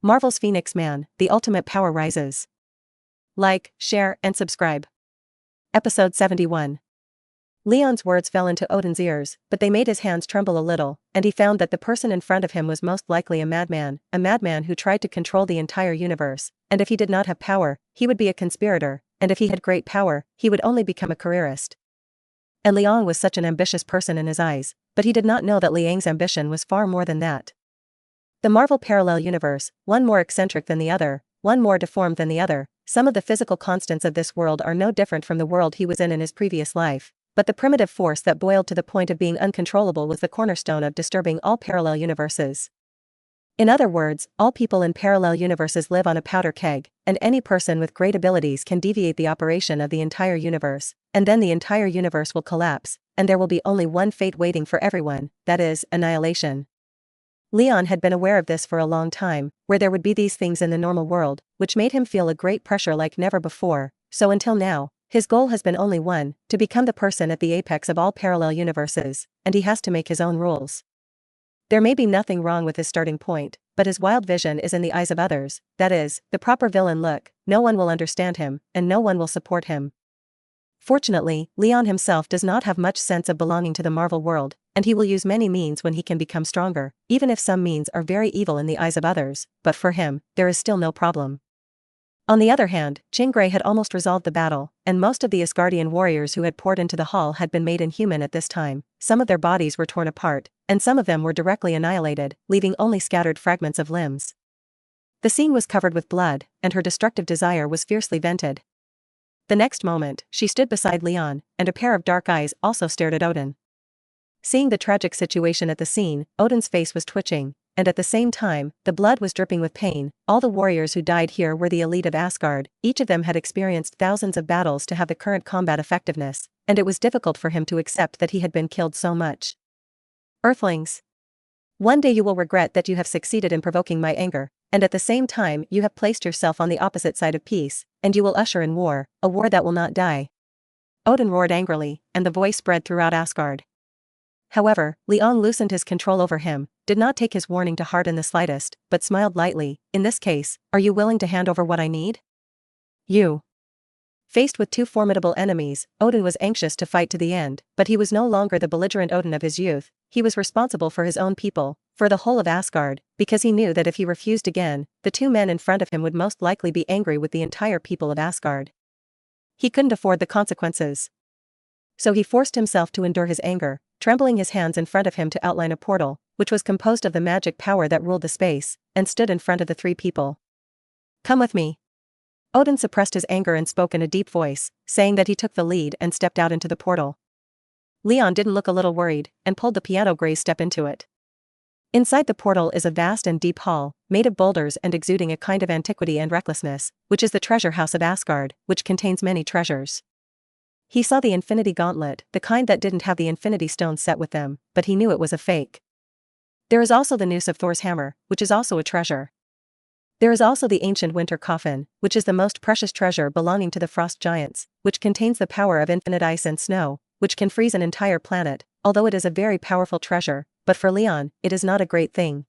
Marvel's Phoenix Man, the ultimate power rises. Like, share, and subscribe. Episode 71. Leon's words fell into Odin's ears, but they made his hands tremble a little, and he found that the person in front of him was most likely a madman who tried to control the entire universe, and if he did not have power, he would be a conspirator, and if he had great power, he would only become a careerist. And Leon was such an ambitious person in his eyes, but he did not know that Liang's ambition was far more than that. The Marvel parallel universe, one more eccentric than the other, one more deformed than the other, some of the physical constants of this world are no different from the world he was in his previous life, but the primitive force that boiled to the point of being uncontrollable was the cornerstone of disturbing all parallel universes. In other words, all people in parallel universes live on a powder keg, and any person with great abilities can deviate the operation of the entire universe, and then the entire universe will collapse, and there will be only one fate waiting for everyone, that is, annihilation. Leon had been aware of this for a long time, where there would be these things in the normal world, which made him feel a great pressure like never before, so until now, his goal has been only one, to become the person at the apex of all parallel universes, and he has to make his own rules. There may be nothing wrong with his starting point, but his wild vision is in the eyes of others, that is, the proper villain look, no one will understand him, and no one will support him. Fortunately, Leon himself does not have much sense of belonging to the Marvel world, and he will use many means when he can become stronger, even if some means are very evil in the eyes of others, but for him, there is still no problem. On the other hand, Chingray had almost resolved the battle, and most of the Asgardian warriors who had poured into the hall had been made inhuman at this time, some of their bodies were torn apart, and some of them were directly annihilated, leaving only scattered fragments of limbs. The scene was covered with blood, and her destructive desire was fiercely vented. The next moment, she stood beside Leon, and a pair of dark eyes also stared at Odin. Seeing the tragic situation at the scene, Odin's face was twitching, and at the same time, the blood was dripping with pain. All the warriors who died here were the elite of Asgard, each of them had experienced thousands of battles to have the current combat effectiveness, and it was difficult for him to accept that he had been killed so much. Earthlings. One day you will regret that you have succeeded in provoking my anger, and at the same time you have placed yourself on the opposite side of peace, and you will usher in war, a war that will not die. Odin roared angrily, and the voice spread throughout Asgard. However, Leon loosened his control over him, did not take his warning to heart in the slightest, but smiled lightly. In this case, are you willing to hand over what I need? You. Faced with two formidable enemies, Odin was anxious to fight to the end, but he was no longer the belligerent Odin of his youth. He was responsible for his own people, for the whole of Asgard, because he knew that if he refused again, the two men in front of him would most likely be angry with the entire people of Asgard. He couldn't afford the consequences. So he forced himself to endure his anger, trembling his hands in front of him to outline a portal, which was composed of the magic power that ruled the space, and stood in front of the three people. Come with me. Odin suppressed his anger and spoke in a deep voice, saying that he took the lead and stepped out into the portal. Leon didn't look a little worried, and pulled the piano Gray's step into it. Inside the portal is a vast and deep hall, made of boulders and exuding a kind of antiquity and recklessness, which is the treasure house of Asgard, which contains many treasures. He saw the Infinity Gauntlet, the kind that didn't have the Infinity Stones set with them, but he knew it was a fake. There is also the noose of Thor's hammer, which is also a treasure. There is also the ancient winter coffin, which is the most precious treasure belonging to the frost giants, which contains the power of infinite ice and snow, which can freeze an entire planet, although it is a very powerful treasure, but for Leon, it is not a great thing.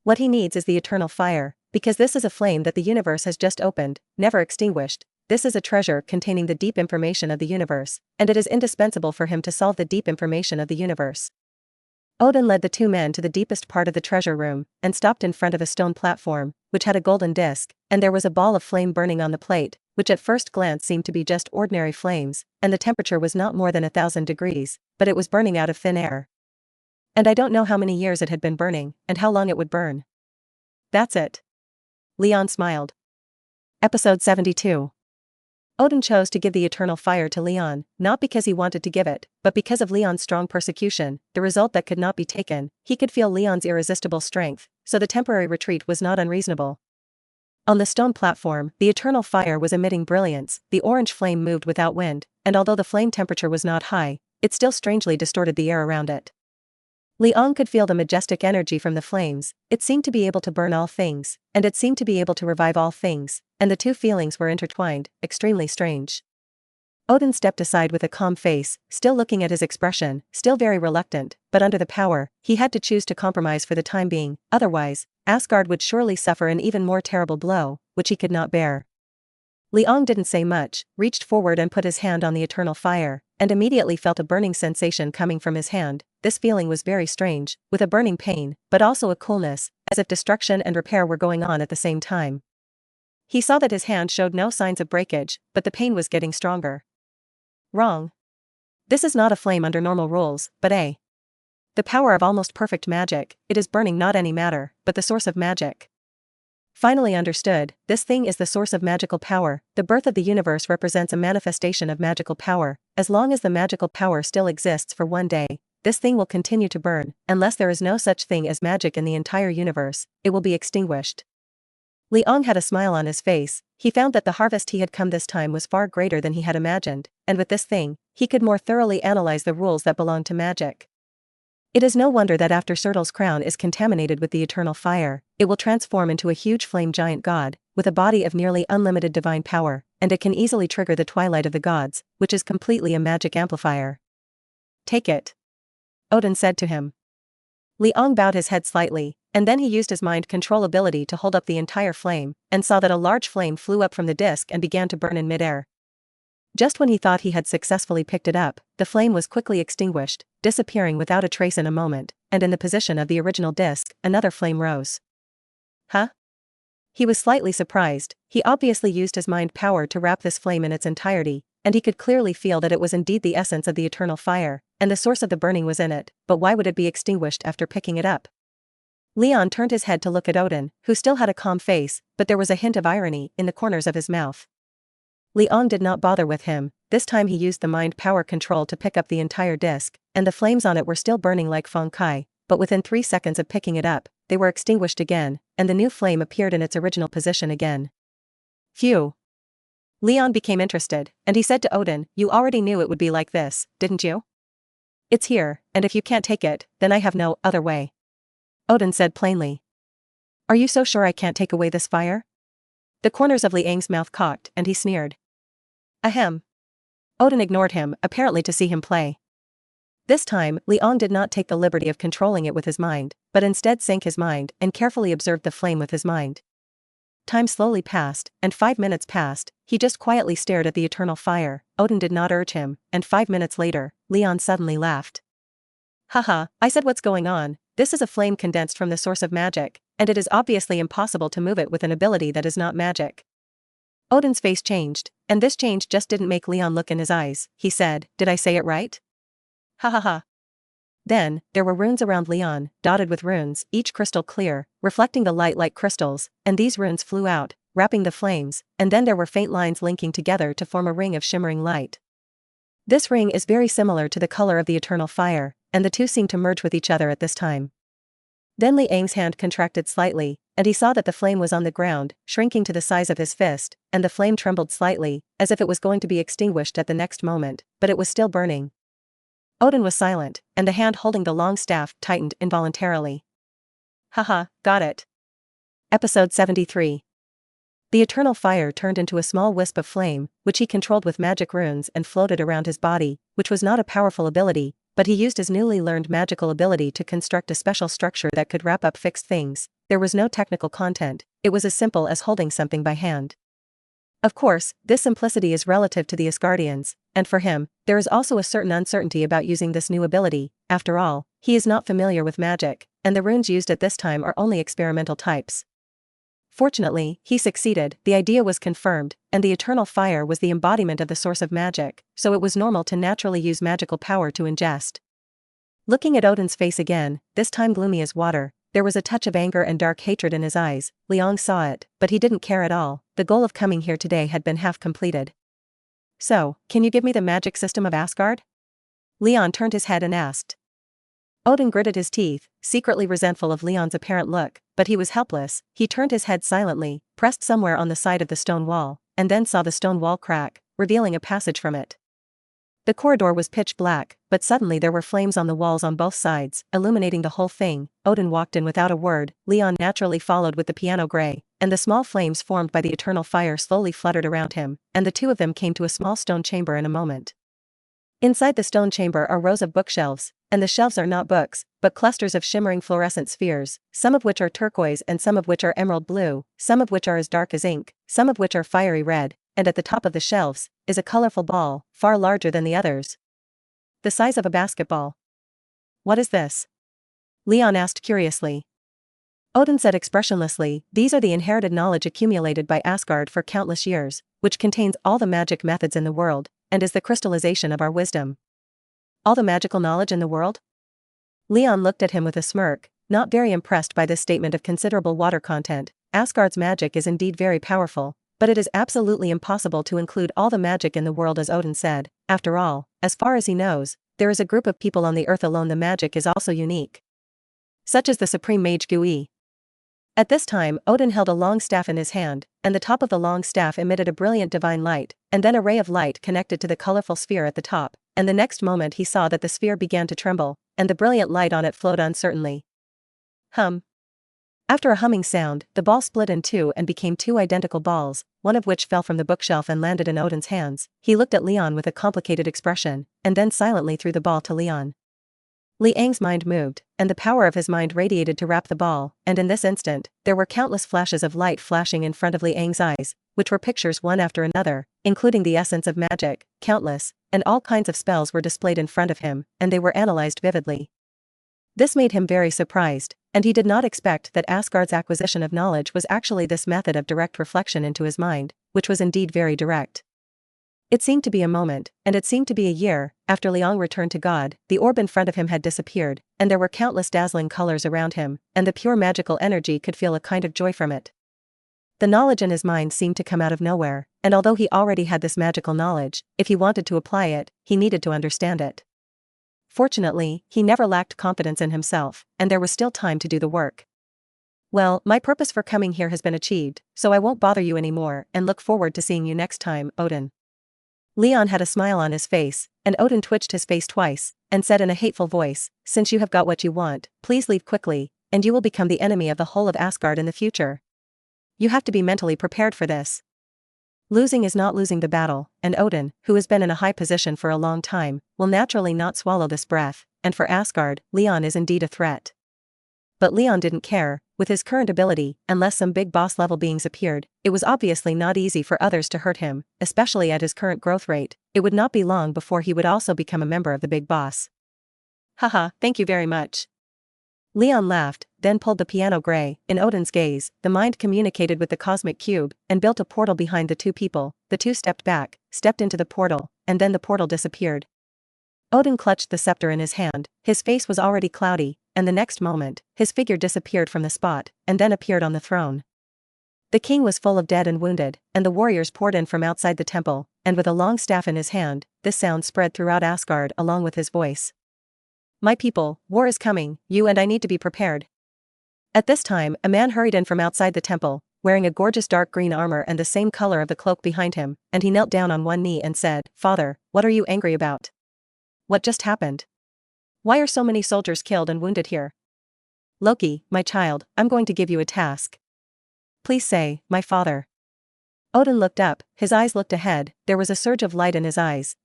What he needs is the eternal fire, because this is a flame that the universe has just opened, never extinguished. This is a treasure containing the deep information of the universe, and it is indispensable for him to solve the deep information of the universe. Odin led the two men to the deepest part of the treasure room, and stopped in front of a stone platform, which had a golden disc, and there was a ball of flame burning on the plate, which at first glance seemed to be just ordinary flames, and the temperature was not more than 1,000 degrees, but it was burning out of thin air. And I don't know how many years it had been burning, and how long it would burn. That's it. Leon smiled. Episode 72. Odin chose to give the eternal fire to Leon, not because he wanted to give it, but because of Leon's strong persecution, the result that could not be taken. He could feel Leon's irresistible strength, so the temporary retreat was not unreasonable. On the stone platform, the eternal fire was emitting brilliance, the orange flame moved without wind, and although the flame temperature was not high, it still strangely distorted the air around it. Leon could feel the majestic energy from the flames. It seemed to be able to burn all things, and it seemed to be able to revive all things, and the two feelings were intertwined, extremely strange. Odin stepped aside with a calm face, still looking at his expression, still very reluctant, but under the power, he had to choose to compromise for the time being, otherwise, Asgard would surely suffer an even more terrible blow, which he could not bear. Liang didn't say much, reached forward and put his hand on the eternal fire, and immediately felt a burning sensation coming from his hand. This feeling was very strange, with a burning pain, but also a coolness, as if destruction and repair were going on at the same time. He saw that his hand showed no signs of breakage, but the pain was getting stronger. Wrong. This is not a flame under normal rules, but the power of almost perfect magic. It is burning not any matter, but the source of magic. Finally understood, this thing is the source of magical power. The birth of the universe represents a manifestation of magical power. As long as the magical power still exists for one day, this thing will continue to burn. Unless there is no such thing as magic in the entire universe, it will be extinguished. Liang had a smile on his face. He found that the harvest he had come this time was far greater than he had imagined, and with this thing, he could more thoroughly analyze the rules that belong to magic. It is no wonder that after Surtur's crown is contaminated with the eternal fire, it will transform into a huge flame giant god, with a body of nearly unlimited divine power, and it can easily trigger the twilight of the gods, which is completely a magic amplifier. Take it. Odin said to him. Liang bowed his head slightly, and then he used his mind control ability to hold up the entire flame, and saw that a large flame flew up from the disc and began to burn in midair. Just when he thought he had successfully picked it up, the flame was quickly extinguished, disappearing without a trace in a moment, and in the position of the original disc, another flame rose. Huh? He was slightly surprised. He obviously used his mind power to wrap this flame in its entirety, and he could clearly feel that it was indeed the essence of the eternal fire, and the source of the burning was in it, but why would it be extinguished after picking it up? Leon turned his head to look at Odin, who still had a calm face, but there was a hint of irony in the corners of his mouth. Leon did not bother with him. This time he used the mind power control to pick up the entire disc, and the flames on it were still burning like Feng Kai, but within 3 seconds of picking it up, they were extinguished again, and the new flame appeared in its original position again. Phew. Leon became interested, and he said to Odin, "You already knew it would be like this, didn't you? It's here, and if you can't take it, then I have no other way." Odin said plainly. "Are you so sure I can't take away this fire?" The corners of Liang's mouth cocked, and he sneered. Ahem. Odin ignored him, apparently to see him play. This time, Liang did not take the liberty of controlling it with his mind, but instead sank his mind and carefully observed the flame with his mind. Time slowly passed, and 5 minutes passed. He just quietly stared at the eternal fire. Odin did not urge him, and 5 minutes later, Leon suddenly laughed. Haha, I said what's going on. This is a flame condensed from the source of magic, and it is obviously impossible to move it with an ability that is not magic. Odin's face changed, and this change just didn't make Leon look in his eyes. He said, "Did I say it right?" Ha ha ha. Then, there were runes around Leon, dotted with runes, each crystal clear, reflecting the light like crystals, and these runes flew out, wrapping the flames, and then there were faint lines linking together to form a ring of shimmering light. This ring is very similar to the color of the eternal fire, and the two seemed to merge with each other at this time. Then Liang's hand contracted slightly, and he saw that the flame was on the ground, shrinking to the size of his fist, and the flame trembled slightly, as if it was going to be extinguished at the next moment, but it was still burning. Odin was silent, and the hand holding the long staff tightened involuntarily. Haha, got it. Episode 73. The eternal fire turned into a small wisp of flame, which he controlled with magic runes and floated around his body, which was not a powerful ability, but he used his newly learned magical ability to construct a special structure that could wrap up fixed things. There was no technical content, it was as simple as holding something by hand. Of course, this simplicity is relative to the Asgardians, and for him, there is also a certain uncertainty about using this new ability. After all, he is not familiar with magic, and the runes used at this time are only experimental types. Fortunately, he succeeded, the idea was confirmed, and the eternal fire was the embodiment of the source of magic, so it was normal to naturally use magical power to ingest. Looking at Odin's face again, this time gloomy as water, there was a touch of anger and dark hatred in his eyes. Liang saw it, but he didn't care at all. The goal of coming here today had been half completed. "So, can you give me the magic system of Asgard?" Leon turned his head and asked. Odin gritted his teeth, secretly resentful of Leon's apparent look, but he was helpless. He turned his head silently, pressed somewhere on the side of the stone wall, and then saw the stone wall crack, revealing a passage from it. The corridor was pitch black, but suddenly there were flames on the walls on both sides, illuminating the whole thing. Odin walked in without a word. Leon naturally followed with the piano gray, and the small flames formed by the eternal fire slowly fluttered around him, and the two of them came to a small stone chamber in a moment. Inside the stone chamber are rows of bookshelves, and the shelves are not books, but clusters of shimmering fluorescent spheres, some of which are turquoise and some of which are emerald blue, some of which are as dark as ink, some of which are fiery red, and at the top of the shelves is a colorful ball, far larger than the others. The size of a basketball. What is this? Leon asked curiously. Odin said expressionlessly, these are the inherited knowledge accumulated by Asgard for countless years, which contains all the magic methods in the world, and is the crystallization of our wisdom. All the magical knowledge in the world? Leon looked at him with a smirk, not very impressed by this statement of considerable water content. Asgard's magic is indeed very powerful, but it is absolutely impossible to include all the magic in the world, as Odin said. After all, as far as he knows, there is a group of people on the earth alone the magic is also unique. Such as the supreme mage Gui. At this time Odin held a long staff in his hand, and the top of the long staff emitted a brilliant divine light, and then a ray of light connected to the colorful sphere at the top, and the next moment he saw that the sphere began to tremble, and the brilliant light on it flowed uncertainly. Hum. After a humming sound, the ball split in two and became two identical balls, one of which fell from the bookshelf and landed in Odin's hands. He looked at Leon with a complicated expression, and then silently threw the ball to Leon. Liang's mind moved, and the power of his mind radiated to wrap the ball, and in this instant, there were countless flashes of light flashing in front of Liang's eyes, which were pictures one after another, including the essence of magic, countless, and all kinds of spells were displayed in front of him, and they were analyzed vividly. This made him very surprised, and he did not expect that Asgard's acquisition of knowledge was actually this method of direct reflection into his mind, which was indeed very direct. It seemed to be a moment, and it seemed to be a year, after Liang returned to God. The orb in front of him had disappeared, and there were countless dazzling colors around him, and the pure magical energy could feel a kind of joy from it. The knowledge in his mind seemed to come out of nowhere, and although he already had this magical knowledge, if he wanted to apply it, he needed to understand it. Fortunately, he never lacked confidence in himself, and there was still time to do the work. Well, my purpose for coming here has been achieved, so I won't bother you anymore and look forward to seeing you next time, Odin. Leon had a smile on his face, and Odin twitched his face twice, and said in a hateful voice, since you have got what you want, please leave quickly, and you will become the enemy of the whole of Asgard in the future. You have to be mentally prepared for this. Losing is not losing the battle, and Odin, who has been in a high position for a long time, will naturally not swallow this breath, and for Asgard, Leon is indeed a threat. But Leon didn't care. With his current ability, unless some big boss-level beings appeared, it was obviously not easy for others to hurt him, especially at his current growth rate. It would not be long before he would also become a member of the big boss. Haha, thank you very much. Leon laughed, then pulled the piano gray. In Odin's gaze, the mind communicated with the cosmic cube, and built a portal behind the two people. The two stepped back, stepped into the portal, and then the portal disappeared. Odin clutched the scepter in his hand. His face was already cloudy, and the next moment, his figure disappeared from the spot, and then appeared on the throne. The king was full of dead and wounded, and the warriors poured in from outside the temple, and with a long staff in his hand, this sound spread throughout Asgard along with his voice. My people, war is coming, you and I need to be prepared. At this time, a man hurried in from outside the temple, wearing a gorgeous dark green armor and the same color of the cloak behind him, and he knelt down on one knee and said, Father, what are you angry about? What just happened? Why are so many soldiers killed and wounded here? Loki, my child, I'm going to give you a task. Please say, my father. Odin looked up, his eyes looked ahead, there was a surge of light in his eyes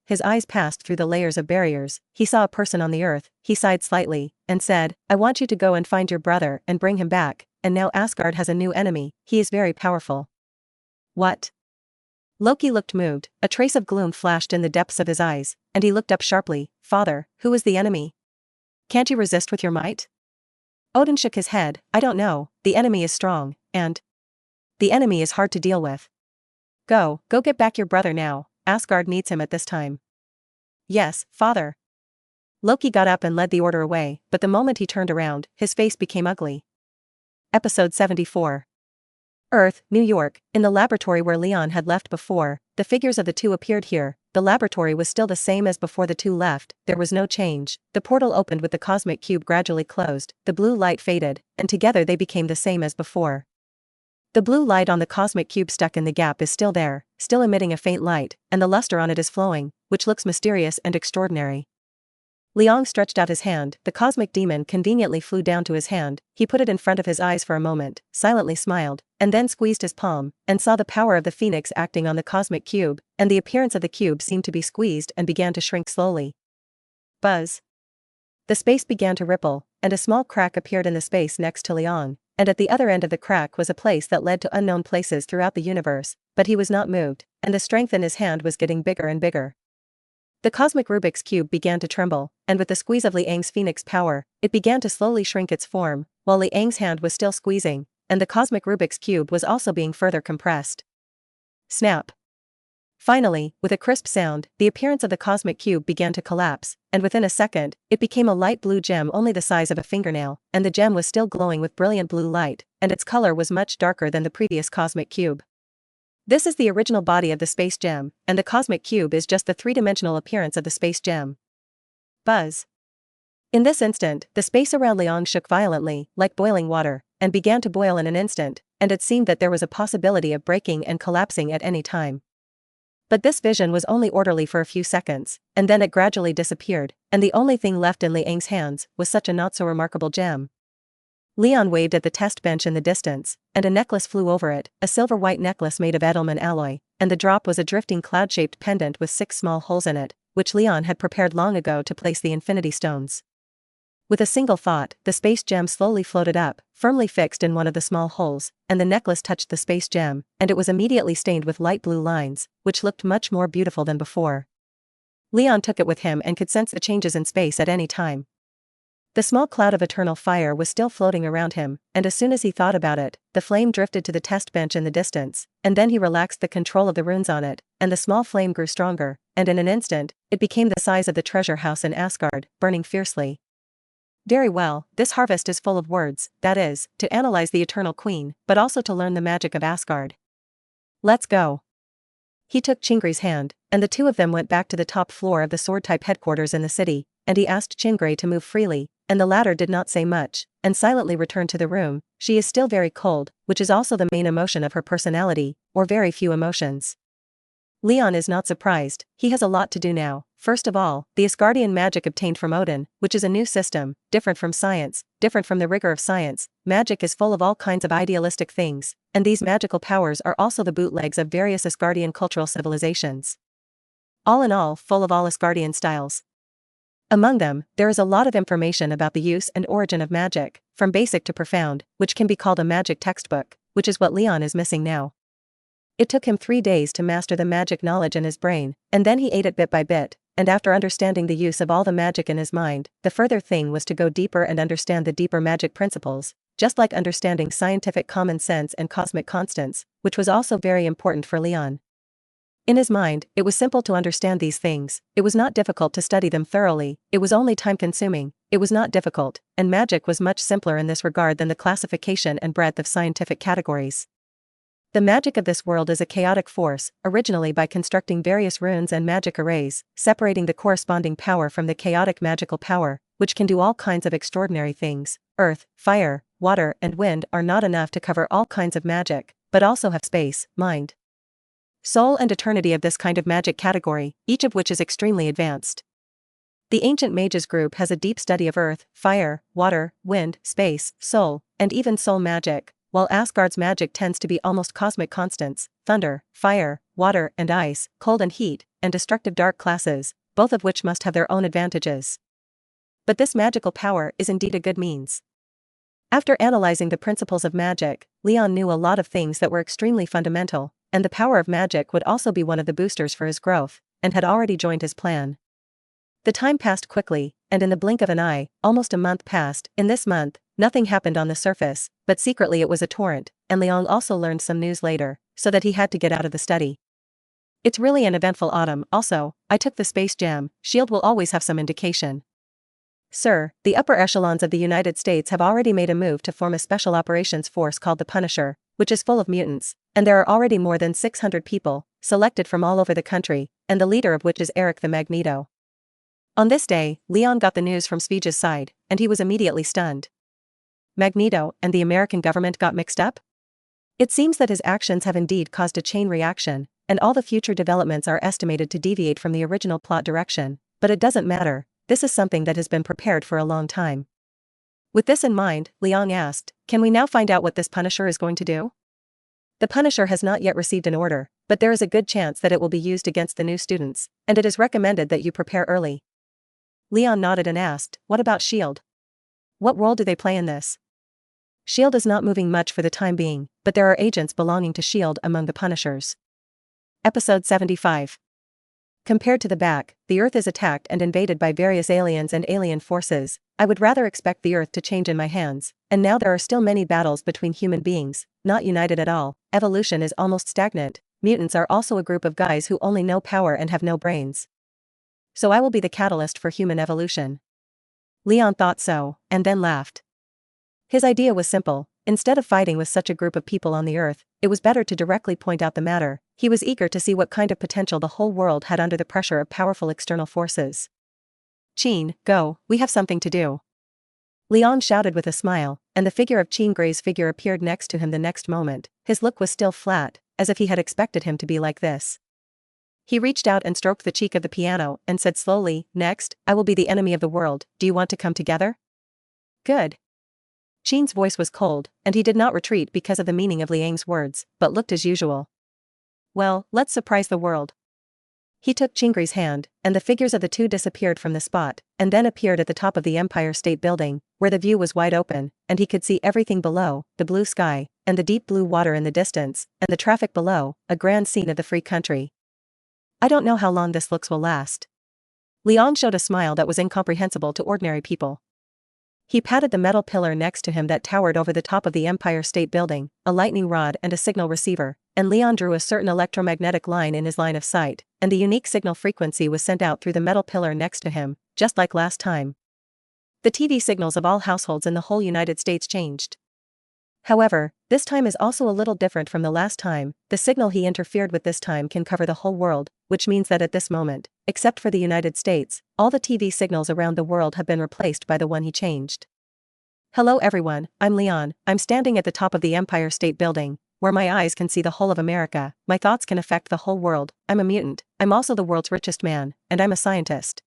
passed through the layers of barriers, he saw a person on the earth, he sighed slightly, and said, I want you to go and find your brother and bring him back, and now Asgard has a new enemy, he is very powerful. What? Loki looked moved, a trace of gloom flashed in the depths of his eyes, and he looked up sharply, Father, who is the enemy? Can't you resist with your might? Odin shook his head, I don't know, the enemy is strong, and the enemy is hard to deal with. Go get back your brother now, Asgard needs him at this time. Yes, father. Loki got up and led the order away, but the moment he turned around, his face became ugly. Episode 74. Earth, New York, in the laboratory where Leon had left before, the figures of the two appeared here. The laboratory was still the same as before the two left, there was no change. The portal opened with the cosmic cube gradually closed, the blue light faded, and together they became the same as before. The blue light on the cosmic cube stuck in the gap is still there, still emitting a faint light, and the luster on it is flowing, which looks mysterious and extraordinary. Liang stretched out his hand, the cosmic demon conveniently flew down to his hand, he put it in front of his eyes for a moment, silently smiled, and then squeezed his palm, and saw the power of the phoenix acting on the cosmic cube, and the appearance of the cube seemed to be squeezed and began to shrink slowly. Buzz. The space began to ripple, and a small crack appeared in the space next to Liang, and at the other end of the crack was a place that led to unknown places throughout the universe, but he was not moved, and the strength in his hand was getting bigger and bigger. The cosmic Rubik's cube began to tremble, and with the squeeze of Liang's phoenix power, it began to slowly shrink its form, while Liang's hand was still squeezing, and the cosmic Rubik's cube was also being further compressed. Snap. Finally, with a crisp sound, the appearance of the cosmic cube began to collapse, and within a second, it became a light blue gem only the size of a fingernail, and the gem was still glowing with brilliant blue light, and its color was much darker than the previous cosmic cube. This is the original body of the space gem, and the cosmic cube is just the three-dimensional appearance of the space gem. Buzz. In this instant, the space around Liang shook violently, like boiling water, and began to boil in an instant, and it seemed that there was a possibility of breaking and collapsing at any time. But this vision was only orderly for a few seconds, and then it gradually disappeared, and the only thing left in Liang's hands was such a not-so-remarkable gem. Leon waved at the test bench in the distance, and a necklace flew over it, a silver-white necklace made of Edelman alloy, and the drop was a drifting cloud-shaped pendant with 6 small holes in it, which Leon had prepared long ago to place the infinity stones. With a single thought, the space gem slowly floated up, firmly fixed in one of the small holes, and the necklace touched the space gem, and it was immediately stained with light blue lines, which looked much more beautiful than before. Leon took it with him and could sense the changes in space at any time. The small cloud of eternal fire was still floating around him, and as soon as he thought about it, the flame drifted to the test bench in the distance, and then he relaxed the control of the runes on it, and the small flame grew stronger, and in an instant, it became the size of the treasure house in Asgard, burning fiercely. Very well, this harvest is full of words, that is, to analyze the Eternal Queen, but also to learn the magic of Asgard. Let's go. He took Chingri's hand, and the two of them went back to the top floor of the sword-type headquarters in the city, and he asked Chingri to move freely, and the latter did not say much, and silently returned to the room. She is still very cold, which is also the main emotion of her personality, or very few emotions. Leon is not surprised, he has a lot to do now. First of all, the Asgardian magic obtained from Odin, which is a new system, different from science, different from the rigor of science. Magic is full of all kinds of idealistic things, and these magical powers are also the bootlegs of various Asgardian cultural civilizations. All in all, full of all Asgardian styles. Among them, there is a lot of information about the use and origin of magic, from basic to profound, which can be called a magic textbook, which is what Leon is missing now. It took him 3 days to master the magic knowledge in his brain, and then he ate it bit by bit, and after understanding the use of all the magic in his mind, the further thing was to go deeper and understand the deeper magic principles, just like understanding scientific common sense and cosmic constants, which was also very important for Leon. In his mind, it was simple to understand these things, it was not difficult to study them thoroughly, it was only time-consuming, it was not difficult, and magic was much simpler in this regard than the classification and breadth of scientific categories. The magic of this world is a chaotic force, originally by constructing various runes and magic arrays, separating the corresponding power from the chaotic magical power, which can do all kinds of extraordinary things. Earth, fire, water, and wind are not enough to cover all kinds of magic, but also have space, mind, soul and eternity of this kind of magic category, each of which is extremely advanced. The ancient mages group has a deep study of earth, fire, water, wind, space, soul, and even soul magic, while Asgard's magic tends to be almost cosmic constants, thunder, fire, water and ice, cold and heat, and destructive dark classes, both of which must have their own advantages. But this magical power is indeed a good means. After analyzing the principles of magic, Leon knew a lot of things that were extremely fundamental, and the power of magic would also be one of the boosters for his growth, and had already joined his plan. The time passed quickly, and in the blink of an eye, almost a month passed. In this month, nothing happened on the surface, but secretly it was a torrent, and Leon also learned some news later, so that he had to get out of the study. It's really an eventful autumn. Also, I took the space gem, SHIELD will always have some indication. Sir, the upper echelons of the United States have already made a move to form a special operations force called the Punisher, which is full of mutants, and there are already more than 600 people, selected from all over the country, and the leader of which is Eric the Magneto. On this day, Leon got the news from Sveja's side, and he was immediately stunned. Magneto and the American government got mixed up? It seems that his actions have indeed caused a chain reaction, and all the future developments are estimated to deviate from the original plot direction, but it doesn't matter, this is something that has been prepared for a long time. With this in mind, Liang asked, can we now find out what this Punisher is going to do? The Punisher has not yet received an order, but there is a good chance that it will be used against the new students, and it is recommended that you prepare early. Leon nodded and asked, what about S.H.I.E.L.D.? What role do they play in this? S.H.I.E.L.D. is not moving much for the time being, but there are agents belonging to S.H.I.E.L.D. among the Punishers. Episode 75. Compared to the back, the Earth is attacked and invaded by various aliens and alien forces. I would rather expect the Earth to change in my hands, and now there are still many battles between human beings, not united at all. Evolution is almost stagnant. Mutants are also a group of guys who only know power and have no brains. So I will be the catalyst for human evolution. Leon thought so, and then laughed. His idea was simple. Instead of fighting with such a group of people on the Earth, it was better to directly point out the matter. He was eager to see what kind of potential the whole world had under the pressure of powerful external forces. Qin, go, we have something to do. Leon shouted with a smile, and the figure of Qin Gray's figure appeared next to him the next moment. His look was still flat, as if he had expected him to be like this. He reached out and stroked the cheek of the piano and said slowly, next, I will be the enemy of the world. Do you want to come together? Good. Qin's voice was cold, and he did not retreat because of the meaning of Liang's words, but looked as usual. Well, let's surprise the world. He took Qingray's hand, and the figures of the two disappeared from the spot, and then appeared at the top of the Empire State Building, where the view was wide open, and he could see everything below, the blue sky, and the deep blue water in the distance, and the traffic below, a grand scene of the free country. I don't know how long this looks will last. Liang showed a smile that was incomprehensible to ordinary people. He patted the metal pillar next to him that towered over the top of the Empire State Building, a lightning rod and a signal receiver, and Leon drew a certain electromagnetic line in his line of sight, and the unique signal frequency was sent out through the metal pillar next to him, just like last time. The TV signals of all households in the whole United States changed. However, this time is also a little different from the last time. The signal he interfered with this time can cover the whole world, which means that at this moment, except for the United States, all the TV signals around the world have been replaced by the one he changed. Hello everyone, I'm Leon. I'm standing at the top of the Empire State Building, where my eyes can see the whole of America. My thoughts can affect the whole world. I'm a mutant. I'm also the world's richest man, and I'm a scientist.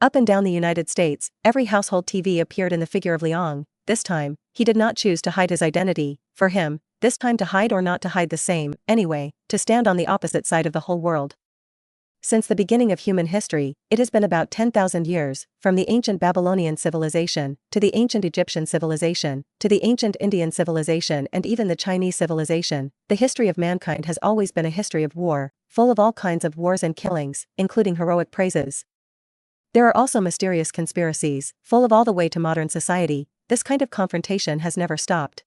Up and down the United States, every household TV appeared in the figure of Liang. This time, he did not choose to hide his identity. For him, this time to hide or not to hide the same, anyway, to stand on the opposite side of the whole world. Since the beginning of human history, it has been about 10,000 years, from the ancient Babylonian civilization, to the ancient Egyptian civilization, to the ancient Indian civilization and even the Chinese civilization. The history of mankind has always been a history of war, full of all kinds of wars and killings, including heroic praises. There are also mysterious conspiracies, full of all the way to modern society. This kind of confrontation has never stopped.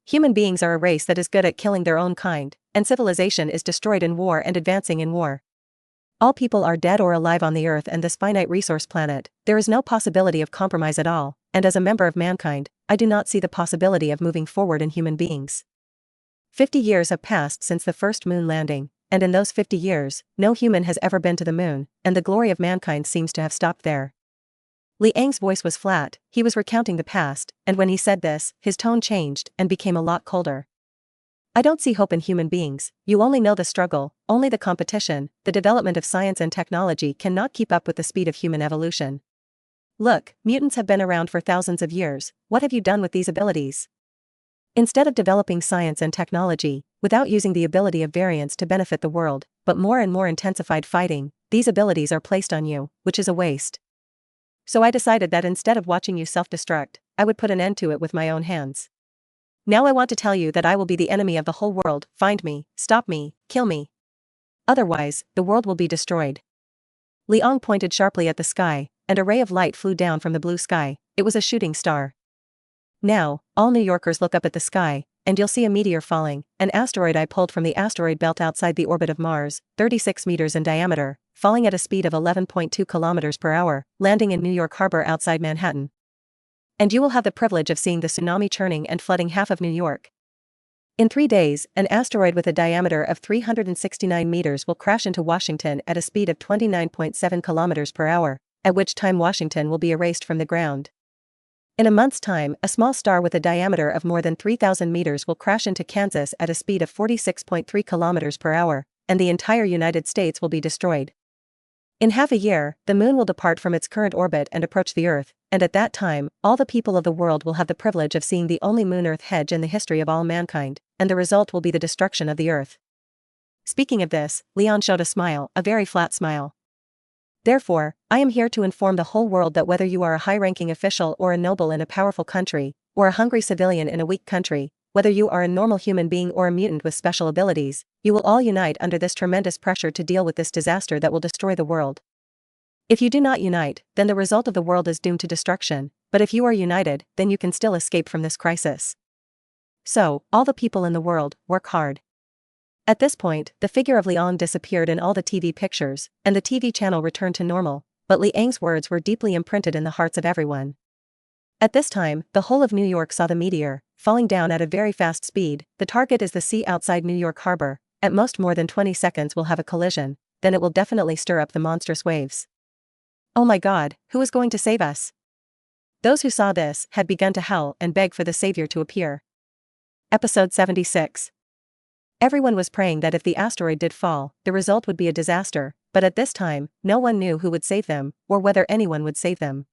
Human beings are a race that is good at killing their own kind, and civilization is destroyed in war and advancing in war. All people are dead or alive on the Earth and this finite resource planet. There is no possibility of compromise at all, and as a member of mankind, I do not see the possibility of moving forward in human beings. 50 years have passed since the first moon landing, and in those 50 years, no human has ever been to the moon, and the glory of mankind seems to have stopped there. Liang's voice was flat. He was recounting the past, and when he said this, his tone changed and became a lot colder. I don't see hope in human beings. You only know the struggle, only the competition. The development of science and technology cannot keep up with the speed of human evolution. Look, mutants have been around for thousands of years. What have you done with these abilities? Instead of developing science and technology, without using the ability of variants to benefit the world, but more and more intensified fighting, these abilities are placed on you, which is a waste. So I decided that instead of watching you self-destruct, I would put an end to it with my own hands. Now I want to tell you that I will be the enemy of the whole world. Find me, stop me, kill me. Otherwise, the world will be destroyed. Liang pointed sharply at the sky, and a ray of light flew down from the blue sky. It was a shooting star. Now, all New Yorkers look up at the sky, and you'll see a meteor falling, an asteroid I pulled from the asteroid belt outside the orbit of Mars, 36 meters in diameter, falling at a speed of 11.2 kilometers per hour, landing in New York Harbor outside Manhattan. And you will have the privilege of seeing the tsunami churning and flooding half of New York. In 3 days, an asteroid with a diameter of 369 meters will crash into Washington at a speed of 29.7 kilometers per hour, at which time Washington will be erased from the ground. In a month's time, a small star with a diameter of more than 3,000 meters will crash into Kansas at a speed of 46.3 kilometers per hour, and the entire United States will be destroyed. In half a year, the moon will depart from its current orbit and approach the Earth, and at that time, all the people of the world will have the privilege of seeing the only moon-Earth hedge in the history of all mankind, and the result will be the destruction of the Earth. Speaking of this, Leon showed a smile, a very flat smile. Therefore, I am here to inform the whole world that whether you are a high-ranking official or a noble in a powerful country, or a hungry civilian in a weak country, whether you are a normal human being or a mutant with special abilities, you will all unite under this tremendous pressure to deal with this disaster that will destroy the world. If you do not unite, then the result of the world is doomed to destruction, but if you are united, then you can still escape from this crisis. So, all the people in the world, work hard. At this point, the figure of Leon disappeared in all the TV pictures, and the TV channel returned to normal, but Liang's words were deeply imprinted in the hearts of everyone. At this time, the whole of New York saw the meteor, falling down at a very fast speed. The target is the sea outside New York Harbor. At most more than 20 seconds will have a collision, then it will definitely stir up the monstrous waves. Oh my God, who is going to save us? Those who saw this had begun to howl and beg for the savior to appear. Episode 76. Everyone was praying that if the asteroid did fall, the result would be a disaster, but at this time, no one knew who would save them, or whether anyone would save them.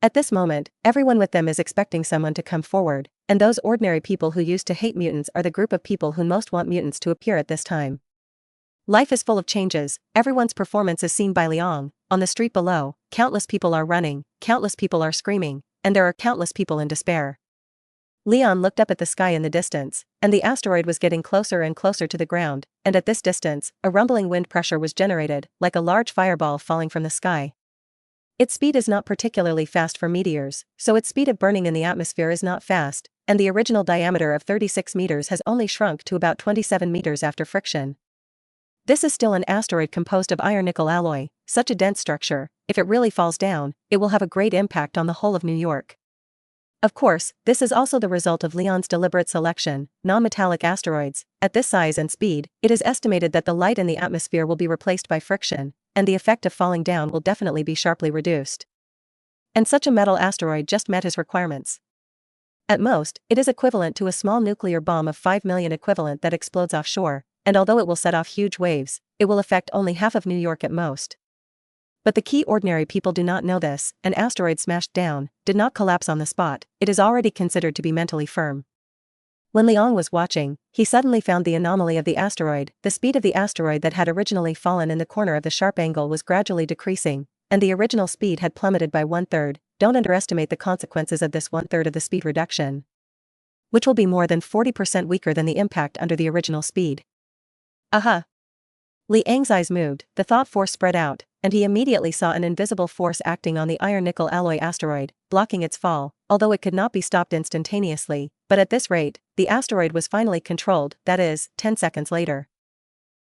At this moment, everyone with them is expecting someone to come forward, and those ordinary people who used to hate mutants are the group of people who most want mutants to appear at this time. Life is full of changes. Everyone's performance is seen by Liang. On the street below, countless people are running, countless people are screaming, and there are countless people in despair. Leon looked up at the sky in the distance, and the asteroid was getting closer and closer to the ground, and at this distance, a rumbling wind pressure was generated, like a large fireball falling from the sky. Its speed is not particularly fast for meteors, so its speed of burning in the atmosphere is not fast, and the original diameter of 36 meters has only shrunk to about 27 meters after friction. This is still an asteroid composed of iron-nickel alloy. Such a dense structure, if it really falls down, it will have a great impact on the whole of New York. Of course, this is also the result of Leon's deliberate selection. Non-metallic asteroids, at this size and speed, it is estimated that the light in the atmosphere will be replaced by friction, and the effect of falling down will definitely be sharply reduced. And such a metal asteroid just met his requirements. At most, it is equivalent to a small nuclear bomb of 5 million equivalent that explodes offshore, and although it will set off huge waves, it will affect only half of New York at most. But the key ordinary people do not know this. An asteroid smashed down, did not collapse on the spot, it is already considered to be mentally firm. When Liang was watching, he suddenly found the anomaly of the asteroid. The speed of the asteroid that had originally fallen in the corner of the sharp angle was gradually decreasing, and the original speed had plummeted by 1/3. Don't underestimate the consequences of this 1/3 of the speed reduction, which will be more than 40% weaker than the impact under the original speed. Aha! Liang's eyes moved, the thought force spread out, and he immediately saw an invisible force acting on the iron-nickel alloy asteroid, blocking its fall, although it could not be stopped instantaneously, but at this rate, the asteroid was finally controlled, that is, 10 seconds later.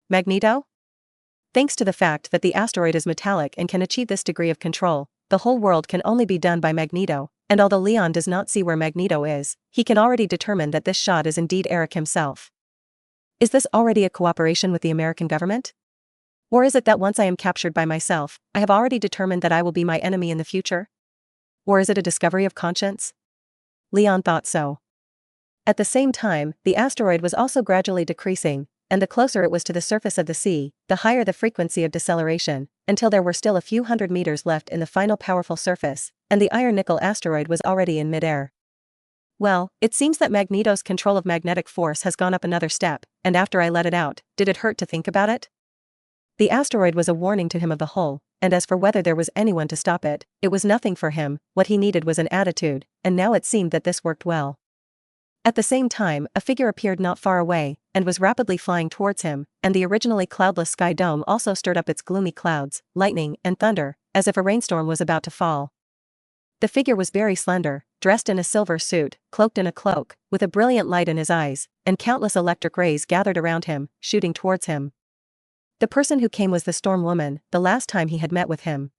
Magneto? Thanks to the fact that the asteroid is metallic and can achieve this degree of control, the whole world can only be done by Magneto, and although Leon does not see where Magneto is, he can already determine that this shot is indeed Eric himself. Is this already a cooperation with the American government? Or is it that once I am captured by myself, I have already determined that I will be my enemy in the future? Or is it a discovery of conscience? Leon thought so. At the same time, the asteroid was also gradually decreasing, and the closer it was to the surface of the sea, the higher the frequency of deceleration, until there were still a few hundred meters left in the final powerful surface, and the iron-nickel asteroid was already in midair. Well, it seems that Magneto's control of magnetic force has gone up another step, and after I let it out, did it hurt to think about it? The asteroid was a warning to him of the whole, and as for whether there was anyone to stop it, it was nothing for him. What he needed was an attitude, and now it seemed that this worked well. At the same time, a figure appeared not far away, and was rapidly flying towards him, and the originally cloudless sky dome also stirred up its gloomy clouds, lightning, and thunder, as if a rainstorm was about to fall. The figure was very slender, dressed in a silver suit, cloaked in a cloak, with a brilliant light in his eyes, and countless electric rays gathered around him, shooting towards him. The person who came was the Storm Woman, the last time he had met with him.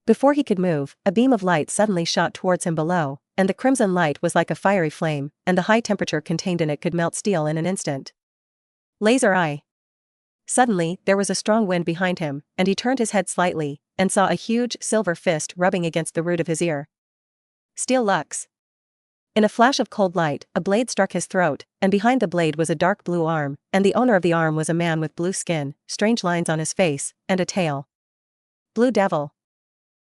Before he could move, a beam of light suddenly shot towards him below, and the crimson light was like a fiery flame, and the high temperature contained in it could melt steel in an instant. Laser eye. Suddenly, there was a strong wind behind him, and he turned his head slightly, and saw a huge, silver fist rubbing against the root of his ear. Steel Lux. In a flash of cold light, a blade struck his throat, and behind the blade was a dark blue arm, and the owner of the arm was a man with blue skin, strange lines on his face, and a tail. Blue Devil.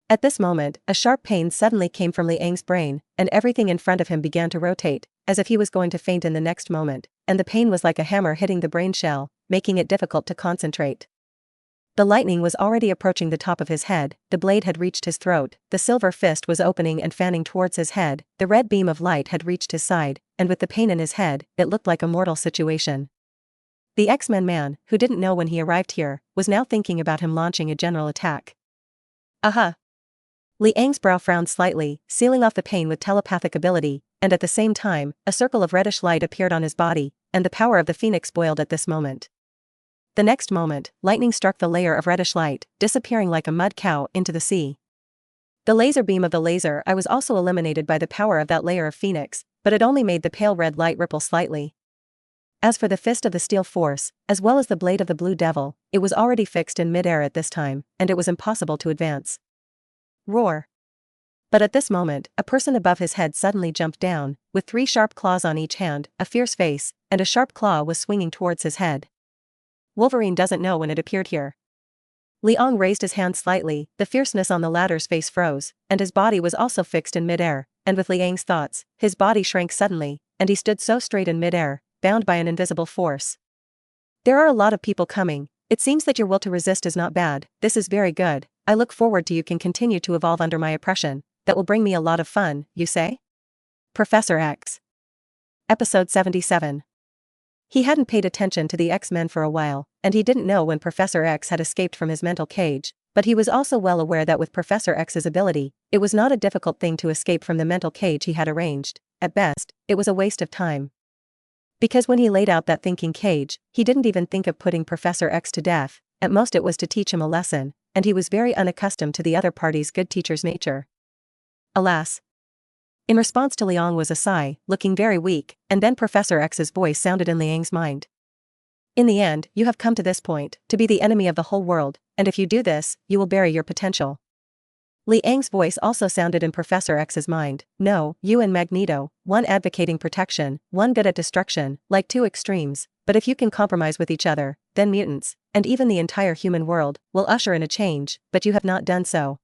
At this moment, a sharp pain suddenly came from Liang's brain, and everything in front of him began to rotate, as if he was going to faint in the next moment, and the pain was like a hammer hitting the brain shell, making it difficult to concentrate. The lightning was already approaching the top of his head, the blade had reached his throat, the silver fist was opening and fanning towards his head, the red beam of light had reached his side, and with the pain in his head, it looked like a mortal situation. The X-Men man, who didn't know when he arrived here, was now thinking about him launching a general attack. Aha! Liang's brow frowned slightly, sealing off the pain with telepathic ability, and at the same time, a circle of reddish light appeared on his body, and the power of the phoenix boiled at this moment. The next moment, lightning struck the layer of reddish light, disappearing like a mud cow into the sea. The laser beam of the laser eye was also eliminated by the power of that layer of phoenix, but it only made the pale red light ripple slightly. As for the fist of the steel force, as well as the blade of the Blue Devil, it was already fixed in midair at this time, and it was impossible to advance. Roar! But at this moment, a person above his head suddenly jumped down, with 3 sharp claws on each hand, a fierce face, and a sharp claw was swinging towards his head. Wolverine doesn't know when it appeared here. Liang raised his hand slightly, the fierceness on the latter's face froze, and his body was also fixed in midair, and with Liang's thoughts, his body shrank suddenly, and he stood so straight in midair, bound by an invisible force. There are a lot of people coming. It seems that your will to resist is not bad. This is very good. I look forward to you can continue to evolve under my oppression. That will bring me a lot of fun, you say? Professor X. Episode 77. He hadn't paid attention to the X-Men for a while, and he didn't know when Professor X had escaped from his mental cage, but he was also well aware that with Professor X's ability, it was not a difficult thing to escape from the mental cage he had arranged. At best, it was a waste of time. Because when he laid out that thinking cage, he didn't even think of putting Professor X to death, at most it was to teach him a lesson, and he was very unaccustomed to the other party's good teacher's nature. Alas. In response to Liang was a sigh, looking very weak, and then Professor X's voice sounded in Liang's mind. In the end, you have come to this point, to be the enemy of the whole world, and if you do this, you will bury your potential. Liang's voice also sounded in Professor X's mind. No, you and Magneto, one advocating protection, one good at destruction, like 2 extremes, but if you can compromise with each other, then mutants, and even the entire human world, will usher in a change, but you have not done so.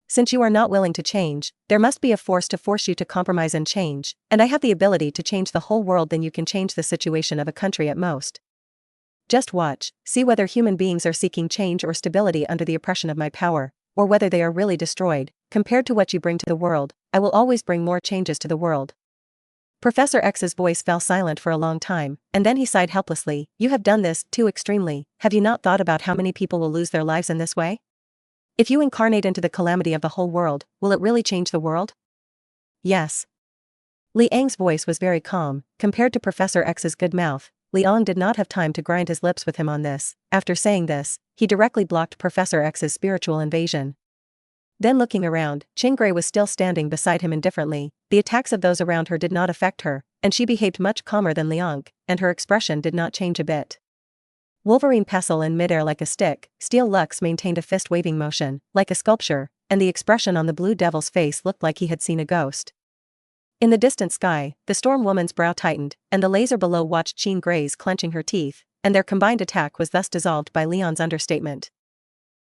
Since you are not willing to change, there must be a force to force you to compromise and change, and I have the ability to change the whole world. Then you can change the situation of a country at most. Just watch, see whether human beings are seeking change or stability under the oppression of my power, or whether they are really destroyed. Compared to what you bring to the world, I will always bring more changes to the world. Professor X's voice fell silent for a long time, and then he sighed helplessly. You have done this too extremely. Have you not thought about how many people will lose their lives in this way? If you incarnate into the calamity of the whole world, will it really change the world? Yes. Liang's voice was very calm. Compared to Professor X's good mouth, Liang did not have time to grind his lips with him on this. After saying this, he directly blocked Professor X's spiritual invasion. Then looking around, Chingray was still standing beside him indifferently. The attacks of those around her did not affect her, and she behaved much calmer than Liang, and her expression did not change a bit. Wolverine pestle in midair like a stick, Steel Lux maintained a fist-waving motion, like a sculpture, and the expression on the Blue Devil's face looked like he had seen a ghost. In the distant sky, the Storm Woman's brow tightened, and the laser below watched Jean Grey's clenching her teeth, and their combined attack was thus dissolved by Leon's understatement.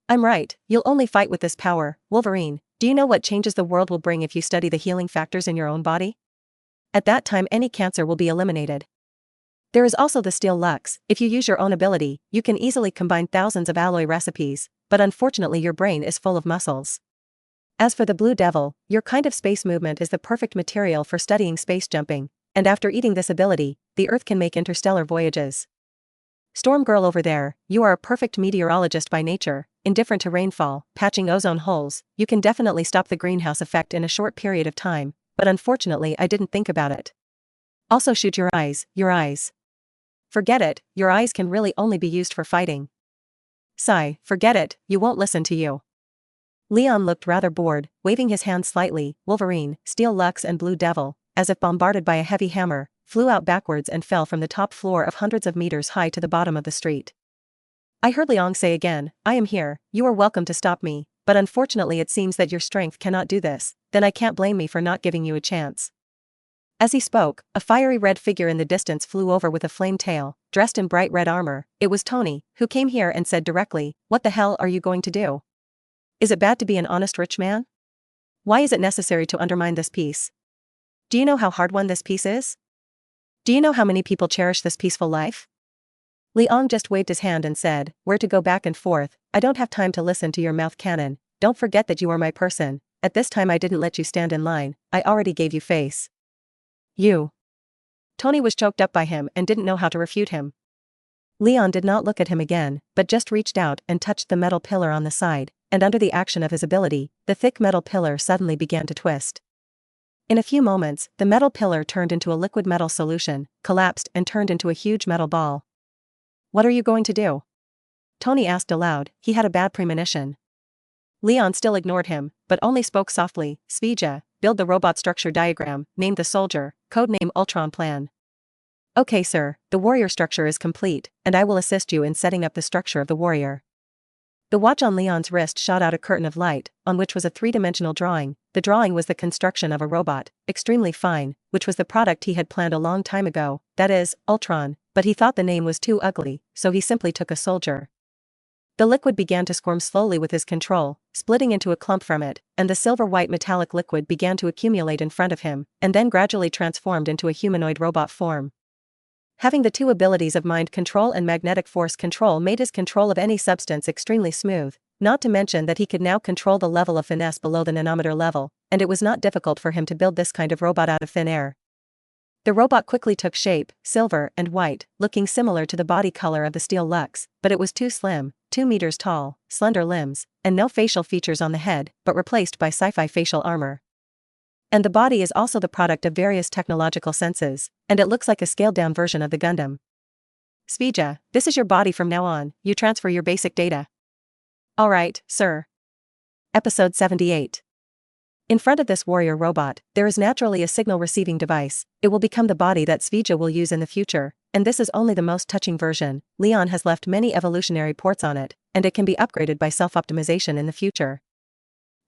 I'm right, you'll only fight with this power, Wolverine. Do you know what changes the world will bring if you study the healing factors in your own body? At that time any cancer will be eliminated. There is also the Steel Lux. If you use your own ability, you can easily combine thousands of alloy recipes, but unfortunately your brain is full of muscles. As for the Blue Devil, your kind of space movement is the perfect material for studying space jumping, and after eating this ability, the Earth can make interstellar voyages. Storm Girl over there, you are a perfect meteorologist by nature, indifferent to rainfall, patching ozone holes. You can definitely stop the greenhouse effect in a short period of time, but unfortunately I didn't think about it. Also shoot your eyes, your eyes. Forget it, your eyes can really only be used for fighting. Sigh, forget it, you won't listen to you. Leon looked rather bored, waving his hand slightly. Wolverine, Steel Lux and Blue Devil, as if bombarded by a heavy hammer, flew out backwards and fell from the top floor of hundreds of meters high to the bottom of the street. I heard Liang say again, I am here, you are welcome to stop me, but unfortunately it seems that your strength cannot do this, then I can't blame me for not giving you a chance. As he spoke, a fiery red figure in the distance flew over with a flame tail, dressed in bright red armor. It was Tony, who came here and said directly, what the hell are you going to do? Is it bad to be an honest rich man? Why is it necessary to undermine this peace? Do you know how hard-won this peace is? Do you know how many people cherish this peaceful life? Liang just waved his hand and said, "Where to go back and forth, I don't have time to listen to your mouth cannon. Don't forget that you are my person. At this time I didn't let you stand in line, I already gave you face." You. Tony was choked up by him and didn't know how to refute him. Leon did not look at him again, but just reached out and touched the metal pillar on the side, and under the action of his ability, the thick metal pillar suddenly began to twist. In a few moments, the metal pillar turned into a liquid metal solution, collapsed and turned into a huge metal ball. "What are you going to do?" Tony asked aloud. He had a bad premonition. Leon still ignored him, but only spoke softly. "Svija, build the robot structure diagram, name the soldier, codename Ultron plan." "Okay sir, the warrior structure is complete, and I will assist you in setting up the structure of the warrior." The watch on Leon's wrist shot out a curtain of light, on which was a three-dimensional drawing. The drawing was the construction of a robot, extremely fine, which was the product he had planned a long time ago, that is, Ultron, but he thought the name was too ugly, so he simply took a soldier. The liquid began to squirm slowly with his control, splitting into a clump from it, and the silver-white metallic liquid began to accumulate in front of him, and then gradually transformed into a humanoid robot form. Having the two abilities of mind control and magnetic force control made his control of any substance extremely smooth, not to mention that he could now control the level of finesse below the nanometer level, and it was not difficult for him to build this kind of robot out of thin air. The robot quickly took shape, silver and white, looking similar to the body color of the steel Lux, but it was too slim, 2 meters tall, slender limbs, and no facial features on the head, but replaced by sci-fi facial armor. And the body is also the product of various technological senses, and it looks like a scaled-down version of the Gundam. "Svija, this is your body from now on, you transfer your basic data." "Alright, sir." Episode 78. In front of this warrior robot, there is naturally a signal-receiving device. It will become the body that Svija will use in the future, and this is only the most touching version. Leon has left many evolutionary ports on it, and it can be upgraded by self-optimization in the future.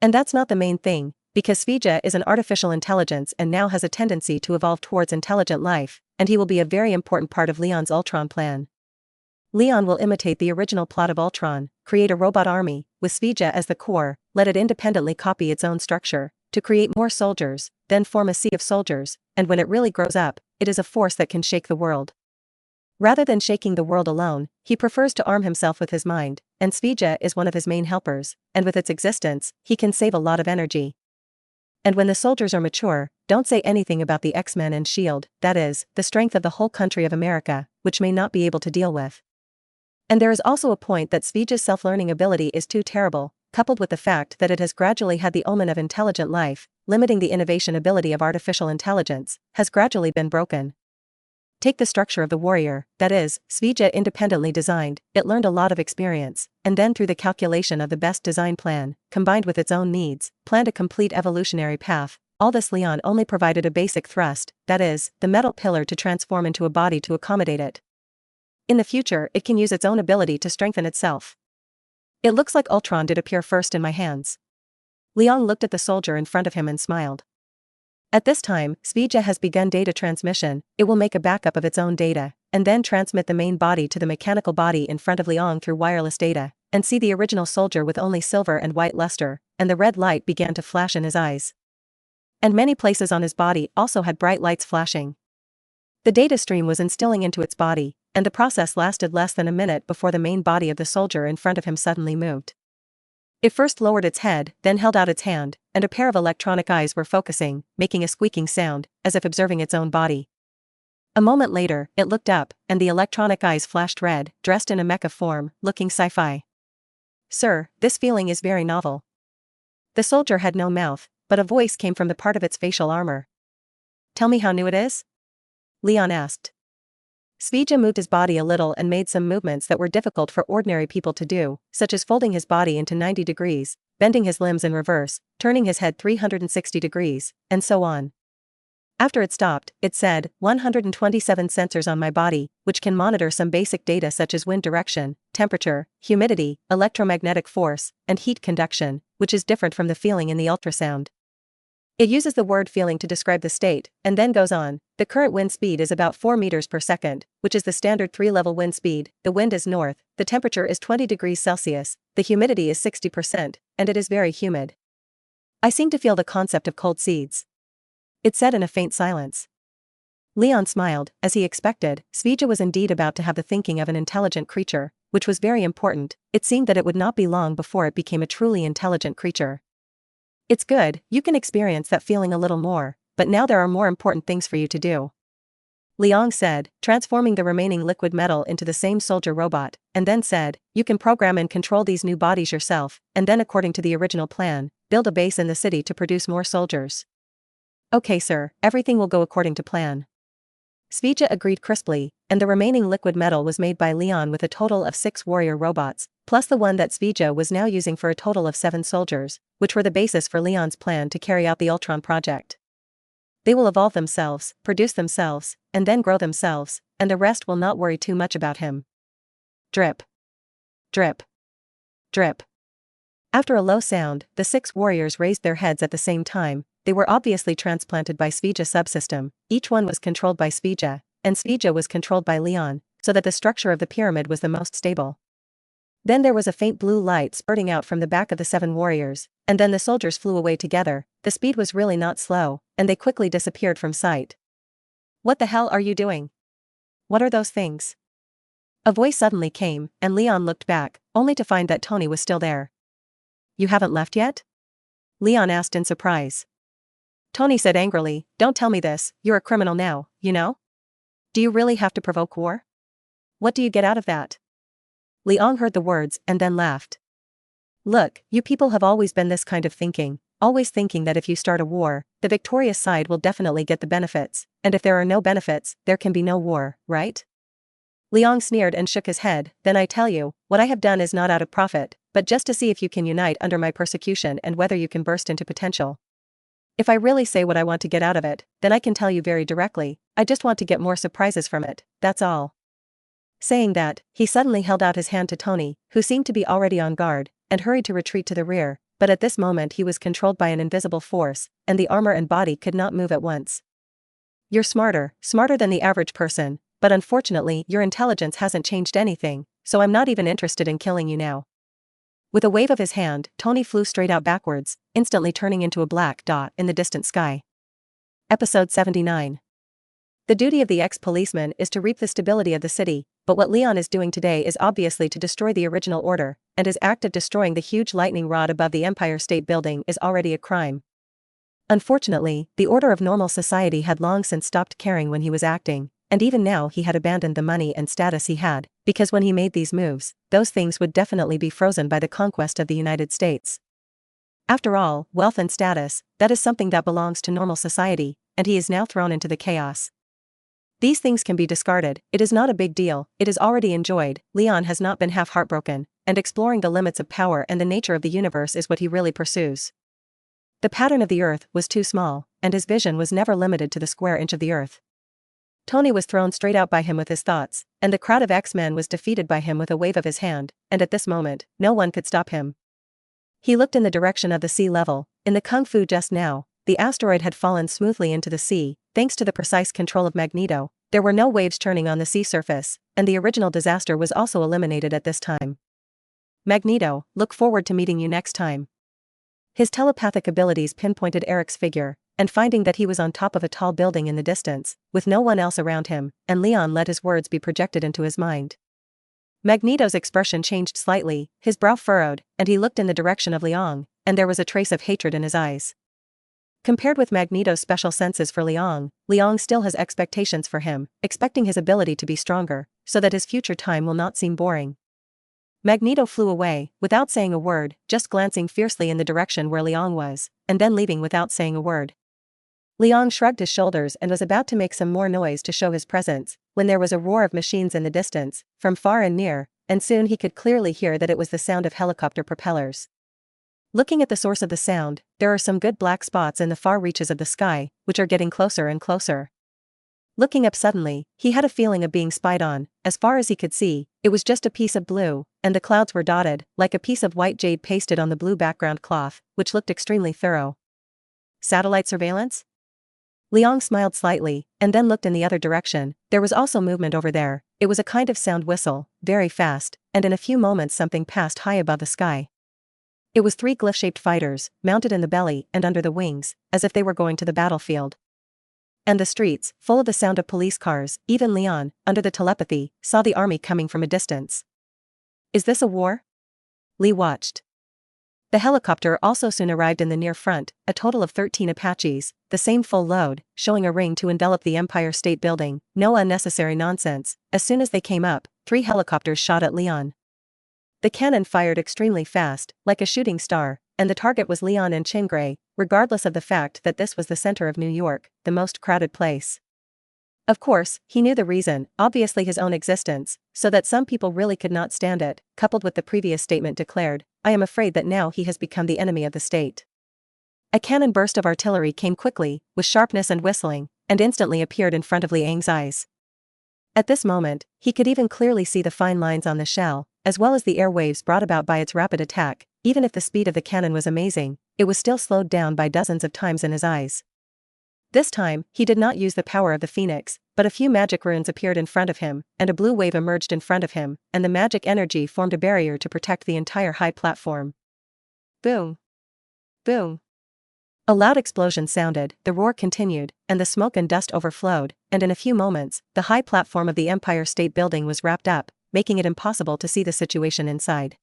And that's not the main thing, because Svija is an artificial intelligence and now has a tendency to evolve towards intelligent life, and he will be a very important part of Leon's Ultron plan. Leon will imitate the original plot of Ultron, create a robot army, with Svija as the core, let it independently copy its own structure, to create more soldiers, then form a sea of soldiers, and when it really grows up, it is a force that can shake the world. Rather than shaking the world alone, he prefers to arm himself with his mind, and Svija is one of his main helpers, and with its existence, he can save a lot of energy. And when the soldiers are mature, don't say anything about the X-Men and S.H.I.E.L.D., that is, the strength of the whole country of America, which may not be able to deal with. And there is also a point that Svija's self-learning ability is too terrible, coupled with the fact that it has gradually had the omen of intelligent life, limiting the innovation ability of artificial intelligence, has gradually been broken. Take the structure of the warrior, that is, Svija independently designed, it learned a lot of experience, and then through the calculation of the best design plan, combined with its own needs, planned a complete evolutionary path. All this Leon only provided a basic thrust, that is, the metal pillar to transform into a body to accommodate it. In the future, it can use its own ability to strengthen itself. "It looks like Ultron did appear first in my hands." Leon looked at the soldier in front of him and smiled. At this time, Svija has begun data transmission. It will make a backup of its own data, and then transmit the main body to the mechanical body in front of Leon through wireless data, and see the original soldier with only silver and white luster, and the red light began to flash in his eyes. And many places on his body also had bright lights flashing. The data stream was instilling into its body, and the process lasted less than a minute before the main body of the soldier in front of him suddenly moved. It first lowered its head, then held out its hand, and a pair of electronic eyes were focusing, making a squeaking sound, as if observing its own body. A moment later, it looked up, and the electronic eyes flashed red, dressed in a mecha form, looking sci-fi. "Sir, this feeling is very novel." The soldier had no mouth, but a voice came from the part of its facial armor. "Tell me how new it is?" Leon asked. Svija moved his body a little and made some movements that were difficult for ordinary people to do, such as folding his body into 90 degrees, bending his limbs in reverse, turning his head 360 degrees, and so on. After it stopped, it said, 127 sensors on my body, which can monitor some basic data such as wind direction, temperature, humidity, electromagnetic force, and heat conduction, which is different from the feeling in the ultrasound. It uses the word feeling to describe the state, and then goes on. The current wind speed is about 4 meters per second, which is the standard 3-level wind speed. The wind is north, the temperature is 20 degrees Celsius, the humidity is 60%, and it is very humid. I seem to feel the concept of cold seeds. It said in a faint silence. Leon smiled, as he expected. Svija was indeed about to have the thinking of an intelligent creature, which was very important. It seemed that it would not be long before it became a truly intelligent creature. It's good, you can experience that feeling a little more, but now there are more important things for you to do. Liang said, transforming the remaining liquid metal into the same soldier robot, and then said, you can program and control these new bodies yourself, and then according to the original plan, build a base in the city to produce more soldiers. Okay sir, everything will go according to plan. Svija agreed crisply, and the remaining liquid metal was made by Leon with a total of 6 warrior robots, plus the one that Svija was now using for a total of 7 soldiers, which were the basis for Leon's plan to carry out the Ultron project. They will evolve themselves, produce themselves, and then grow themselves, and the rest will not worry too much about him. Drip. Drip. Drip. After a low sound, the 6 warriors raised their heads at the same time. They were obviously transplanted by Svija subsystem. Each one was controlled by Svija, and Svija was controlled by Leon, so that the structure of the pyramid was the most stable. Then there was a faint blue light spurting out from the back of the 7 warriors, and then the soldiers flew away together. The speed was really not slow, and they quickly disappeared from sight. What the hell are you doing? What are those things? A voice suddenly came, and Leon looked back, only to find that Tony was still there. You haven't left yet? Leon asked in surprise. Tony said angrily, don't tell me this, you're a criminal now, you know? Do you really have to provoke war? What do you get out of that? Leon heard the words and then laughed. Look, you people have always been this kind of thinking, always thinking that if you start a war, the victorious side will definitely get the benefits, and if there are no benefits, there can be no war, right? Leon sneered and shook his head. Then I tell you, what I have done is not out of profit, but just to see if you can unite under my persecution and whether you can burst into potential. If I really say what I want to get out of it, then I can tell you very directly, I just want to get more surprises from it, that's all. Saying that, he suddenly held out his hand to Tony, who seemed to be already on guard, and hurried to retreat to the rear, but at this moment he was controlled by an invisible force, and the armor and body could not move at once. You're smarter than the average person, but unfortunately your intelligence hasn't changed anything, so I'm not even interested in killing you now. With a wave of his hand, Tony flew straight out backwards, instantly turning into a black dot in the distant sky. Episode 79. The duty of the ex-policeman is to reap the stability of the city, but what Leon is doing today is obviously to destroy the original order, and his act of destroying the huge lightning rod above the Empire State Building is already a crime. Unfortunately, the order of normal society had long since stopped caring when he was acting, and even now he had abandoned the money and status he had, because when he made these moves, those things would definitely be frozen by the conquest of the United States. After all, wealth and status, that is something that belongs to normal society, and he is now thrown into the chaos. These things can be discarded, it is not a big deal, it is already enjoyed. Leon has not been half heartbroken, and exploring the limits of power and the nature of the universe is what he really pursues. The pattern of the Earth was too small, and his vision was never limited to the square inch of the Earth. Tony was thrown straight out by him with his thoughts, and the crowd of X-Men was defeated by him with a wave of his hand, and at this moment, no one could stop him. He looked in the direction of the sea level. In the Kung Fu just now, the asteroid had fallen smoothly into the sea, thanks to the precise control of Magneto. There were no waves churning on the sea surface, and the original disaster was also eliminated at this time. Magneto, look forward to meeting you next time. His telepathic abilities pinpointed Eric's figure, and finding that he was on top of a tall building in the distance, with no one else around him, and Leon let his words be projected into his mind. Magneto's expression changed slightly, his brow furrowed, and he looked in the direction of Leon, and there was a trace of hatred in his eyes. Compared with Magneto's special senses for Leon still has expectations for him, expecting his ability to be stronger, so that his future time will not seem boring. Magneto flew away, without saying a word, just glancing fiercely in the direction where Leon was, and then leaving without saying a word. Leon shrugged his shoulders and was about to make some more noise to show his presence, when there was a roar of machines in the distance, from far and near, and soon he could clearly hear that it was the sound of helicopter propellers. Looking at the source of the sound, there are some good black spots in the far reaches of the sky, which are getting closer and closer. Looking up suddenly, he had a feeling of being spied on. As far as he could see, it was just a piece of blue, and the clouds were dotted, like a piece of white jade pasted on the blue background cloth, which looked extremely thorough. Satellite surveillance? Liang smiled slightly, and then looked in the other direction. There was also movement over there. It was a kind of sound whistle, very fast, and in a few moments something passed high above the sky. It was 3 glyph-shaped fighters, mounted in the belly and under the wings, as if they were going to the battlefield. And the streets, full of the sound of police cars, even Leon, under the telepathy, saw the army coming from a distance. Is this a war? Lee watched. The helicopter also soon arrived in the near front, a total of 13 Apaches, the same full load, showing a ring to envelop the Empire State Building. No unnecessary nonsense. As soon as they came up, 3 helicopters shot at Leon. The cannon fired extremely fast, like a shooting star, and the target was Leon and Chingray, regardless of the fact that this was the center of New York, the most crowded place. Of course, he knew the reason, obviously his own existence, so that some people really could not stand it, coupled with the previous statement declared, I am afraid that now he has become the enemy of the state. A cannon burst of artillery came quickly, with sharpness and whistling, and instantly appeared in front of Liang's eyes. At this moment, he could even clearly see the fine lines on the shell, as well as the airwaves brought about by its rapid attack. Even if the speed of the cannon was amazing, it was still slowed down by dozens of times in his eyes. This time, he did not use the power of the phoenix, but a few magic runes appeared in front of him, and a blue wave emerged in front of him, and the magic energy formed a barrier to protect the entire high platform. Boom! Boom! A loud explosion sounded, the roar continued, and the smoke and dust overflowed, and in a few moments, the high platform of the Empire State Building was wrapped up, making it impossible to see the situation inside.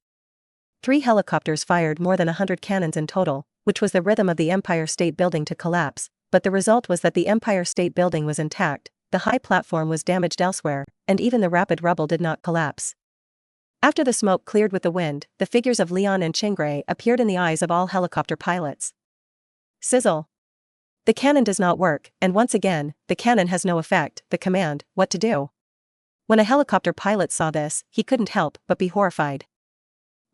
3 helicopters fired more than 100 cannons in total, which was the rhythm of the Empire State Building to collapse, but the result was that the Empire State Building was intact, the high platform was damaged elsewhere, and even the rapid rubble did not collapse. After the smoke cleared with the wind, the figures of Leon and Chingray appeared in the eyes of all helicopter pilots. Sizzle. The cannon does not work, and once again, the cannon has no effect. The command, what to do? When a helicopter pilot saw this, he couldn't help but be horrified.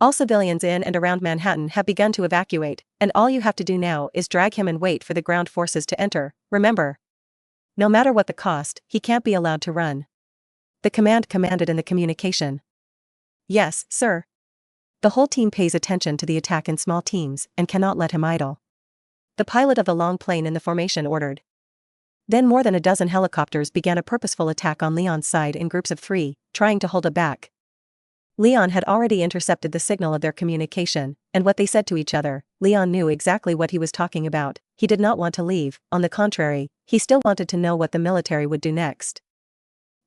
All civilians in and around Manhattan have begun to evacuate, and all you have to do now is drag him and wait for the ground forces to enter, remember. No matter what the cost, he can't be allowed to run. The command commanded in the communication. Yes, sir. The whole team pays attention to the attack in small teams, and cannot let him idle. The pilot of the long plane in the formation ordered. Then more than a dozen helicopters began a purposeful attack on Leon's side in groups of 3, trying to hold it back. Leon had already intercepted the signal of their communication, and what they said to each other. Leon knew exactly what he was talking about. He did not want to leave, on the contrary, he still wanted to know what the military would do next.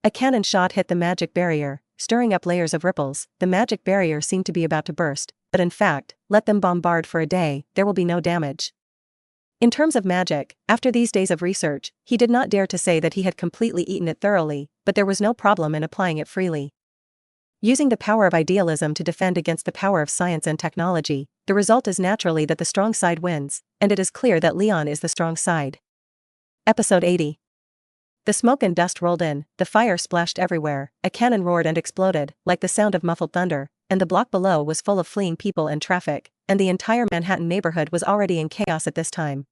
A cannon shot hit the magic barrier, stirring up layers of ripples. The magic barrier seemed to be about to burst, but in fact, let them bombard for a day, there will be no damage. In terms of magic, after these days of research, he did not dare to say that he had completely eaten it thoroughly, but there was no problem in applying it freely. Using the power of idealism to defend against the power of science and technology, the result is naturally that the strong side wins, and it is clear that Leon is the strong side. Episode 80. The smoke and dust rolled in, the fire splashed everywhere, a cannon roared and exploded, like the sound of muffled thunder, and the block below was full of fleeing people and traffic, and the entire Manhattan neighborhood was already in chaos at this time.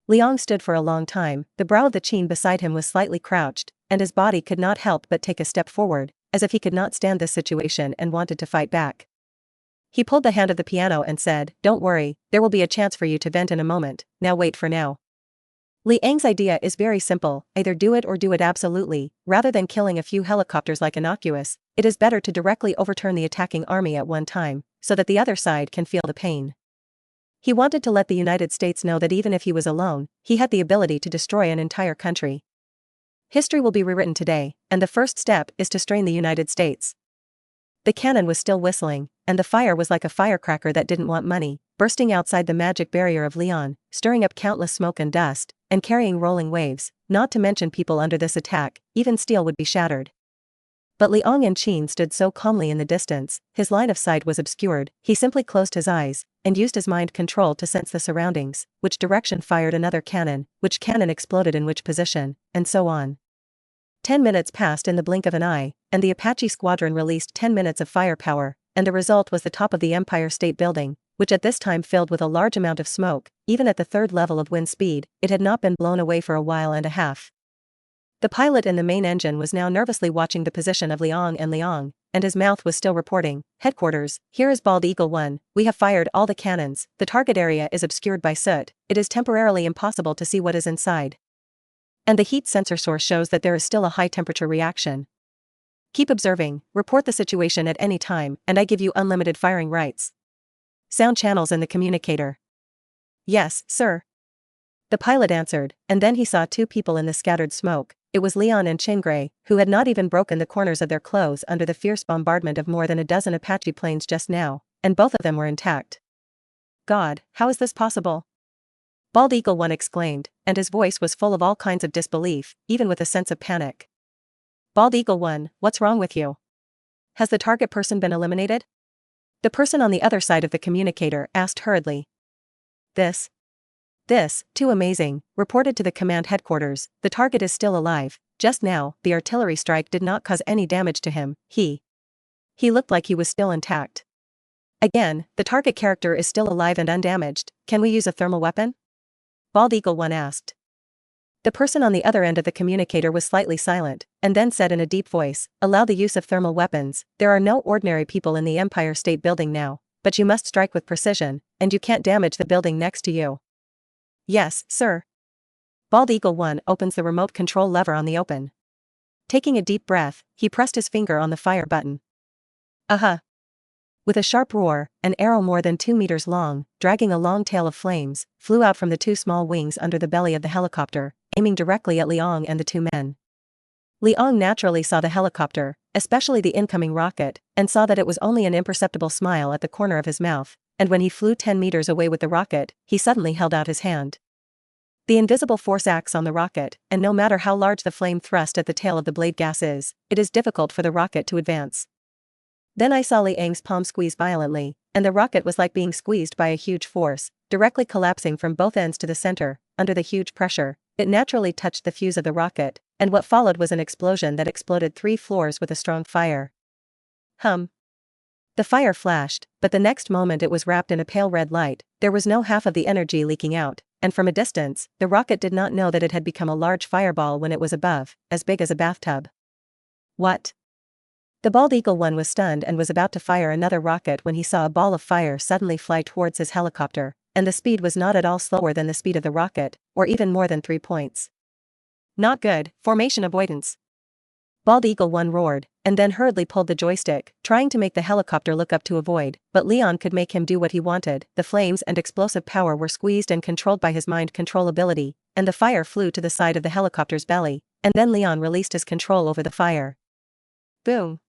Liang stood for a long time, the brow of the Qin beside him was slightly crouched, and his body could not help but take a step forward, as if he could not stand this situation and wanted to fight back. He pulled the hand of the piano and said, "Don't worry, there will be a chance for you to vent in a moment, now wait for now." Liang's idea is very simple, either do it or do it absolutely. Rather than killing a few helicopters like innocuous, it is better to directly overturn the attacking army at one time, so that the other side can feel the pain. He wanted to let the United States know that even if he was alone, he had the ability to destroy an entire country. History will be rewritten today, and the first step is to strain the United States. The cannon was still whistling, and the fire was like a firecracker that didn't want money, bursting outside the magic barrier of Leon, stirring up countless smoke and dust, and carrying rolling waves, not to mention people under this attack, even steel would be shattered. But Liang and Qin stood so calmly in the distance, his line of sight was obscured, he simply closed his eyes, and used his mind control to sense the surroundings, which direction fired another cannon, which cannon exploded in which position, and so on. 10 minutes passed in the blink of an eye, and the Apache squadron released 10 minutes of firepower, and the result was the top of the Empire State Building, which at this time filled with a large amount of smoke. Even at the third level of wind speed, it had not been blown away for a while and a half. The pilot in the main engine was now nervously watching the position of Liang and Liang, and his mouth was still reporting. Headquarters, here is Bald Eagle 1, we have fired all the cannons, the target area is obscured by soot, it is temporarily impossible to see what is inside. And the heat sensor source shows that there is still a high temperature reaction. Keep observing, report the situation at any time, and I give you unlimited firing rights. Sound channels in the communicator. Yes, sir. The pilot answered, and then he saw two people in the scattered smoke. It was Leon and Chingray, who had not even broken the corners of their clothes under the fierce bombardment of more than a dozen Apache planes just now, and both of them were intact. God, how is this possible? Bald Eagle 1 exclaimed, and his voice was full of all kinds of disbelief, even with a sense of panic. Bald Eagle 1, what's wrong with you? Has the target person been eliminated? The person on the other side of the communicator asked hurriedly. This, too amazing, reported to the command headquarters, the target is still alive, just now, the artillery strike did not cause any damage to him, he looked like he was still intact. Again, the target character is still alive and undamaged, can we use a thermal weapon? Bald Eagle 1 asked. The person on the other end of the communicator was slightly silent, and then said in a deep voice, allow the use of thermal weapons, there are no ordinary people in the Empire State Building now, but you must strike with precision, and you can't damage the building next to you. Yes, sir. Bald Eagle 1 opens the remote control lever on the open. Taking a deep breath, he pressed his finger on the fire button. With a sharp roar, an arrow more than 2 meters long, dragging a long tail of flames, flew out from the two small wings under the belly of the helicopter, aiming directly at Liang and the two men. Liang naturally saw the helicopter, especially the incoming rocket, and saw that it was only an imperceptible smile at the corner of his mouth, and when he flew 10 meters away with the rocket, he suddenly held out his hand. The invisible force acts on the rocket, and no matter how large the flame thrust at the tail of the blade gas is, it is difficult for the rocket to advance. Then I saw Liang's palm squeeze violently, and the rocket was like being squeezed by a huge force, directly collapsing from both ends to the center, under the huge pressure. It naturally touched the fuse of the rocket, and what followed was an explosion that exploded 3 floors with a strong fire. The fire flashed, but the next moment it was wrapped in a pale red light, there was no half of the energy leaking out, and from a distance, the rocket did not know that it had become a large fireball when it was above, as big as a bathtub. What? The Bald Eagle 1 was stunned and was about to fire another rocket when he saw a ball of fire suddenly fly towards his helicopter, and the speed was not at all slower than the speed of the rocket, or even more than 3 points. Not good, formation avoidance. Bald Eagle 1 roared, and then hurriedly pulled the joystick, trying to make the helicopter look up to avoid, but Leon could make him do what he wanted. The flames and explosive power were squeezed and controlled by his mind control ability, and the fire flew to the side of the helicopter's belly, and then Leon released his control over the fire. Boom!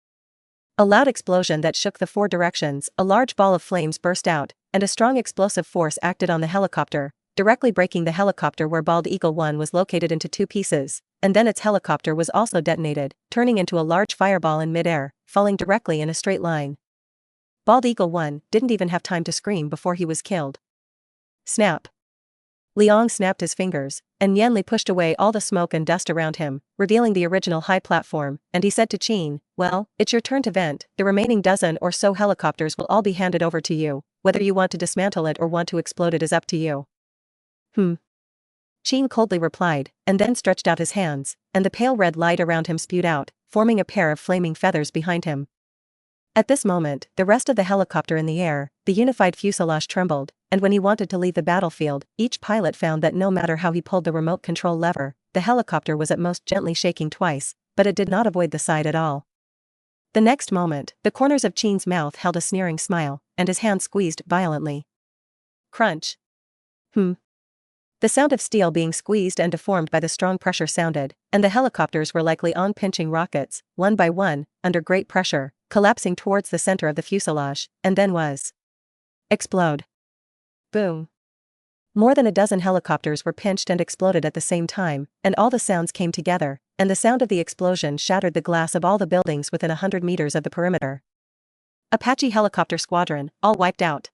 A loud explosion that shook the 4 directions, a large ball of flames burst out, and a strong explosive force acted on the helicopter, directly breaking the helicopter where Bald Eagle 1 was located into 2 pieces, and then its helicopter was also detonated, turning into a large fireball in midair, falling directly in a straight line. Bald Eagle 1 didn't even have time to scream before he was killed. Snap! Liang snapped his fingers, and Yanli pushed away all the smoke and dust around him, revealing the original high platform, and he said to Qin, well, it's your turn to vent, the remaining dozen or so helicopters will all be handed over to you, whether you want to dismantle it or want to explode it is up to you. Qin coldly replied, and then stretched out his hands, and the pale red light around him spewed out, forming a pair of flaming feathers behind him. At this moment, the rest of the helicopter in the air, the unified fuselage trembled, and when he wanted to leave the battlefield, each pilot found that no matter how he pulled the remote control lever, the helicopter was at most gently shaking twice, but it did not avoid the side at all. The next moment, the corners of Qin's mouth held a sneering smile, and his hand squeezed violently. Crunch. The sound of steel being squeezed and deformed by the strong pressure sounded, and the helicopters were like Leon-pinching rockets, one by one, under great pressure, collapsing towards the center of the fuselage, and then explode. Boom. More than a dozen helicopters were pinched and exploded at the same time, and all the sounds came together, and the sound of the explosion shattered the glass of all the buildings within 100 meters of the perimeter. Apache Helicopter Squadron, all wiped out.